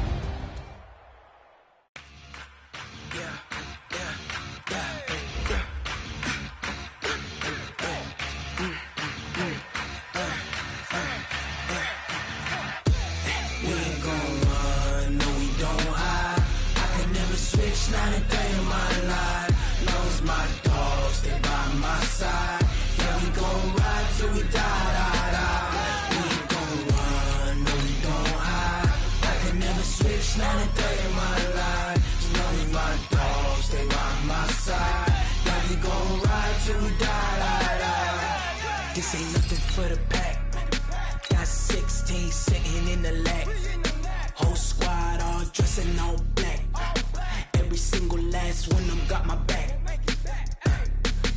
This ain't nothing for the pack. Got 16 sitting in the lap. Whole squad all dressing all black. Every single last one of them got my back.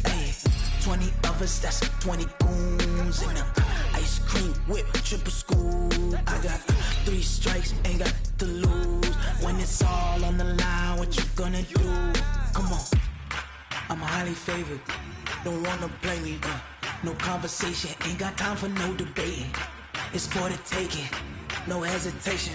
Hey, 20 of us, that's 20 goons in the ice cream whip, triple scoop. I got 3 strikes, ain't got to lose. When it's all on the line, what you gonna do? Come on, I'm highly favored. Don't wanna play me, no conversation, ain't got time for no debating. It's for the taking, no hesitation.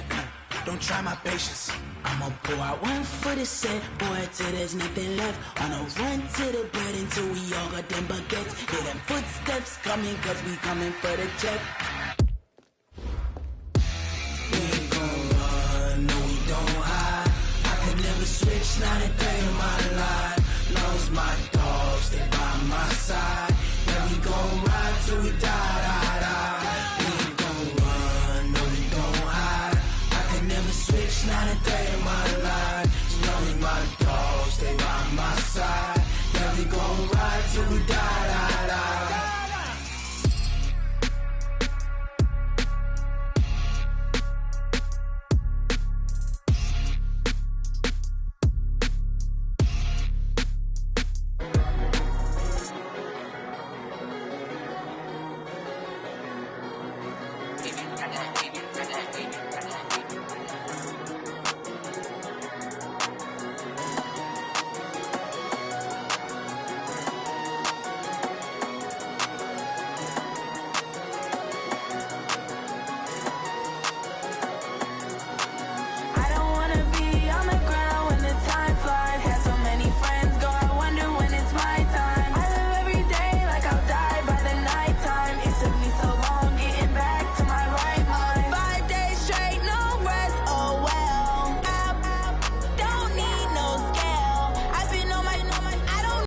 Don't try my patience. I'ma pour out one for the set, boy, till there's nothing left. On a run to the bread until we all got them baguettes. Hear them footsteps coming, cause we coming for the check. We ain't gon' run, no we don't hide. I can never switch, not a day in my life. Knows my dogs, they by my side. Yeah, we gon' ride till we die. We ain't gon' run, no we don't hide. I can never switch, not a day in my life. Knows my dogs, they by my side.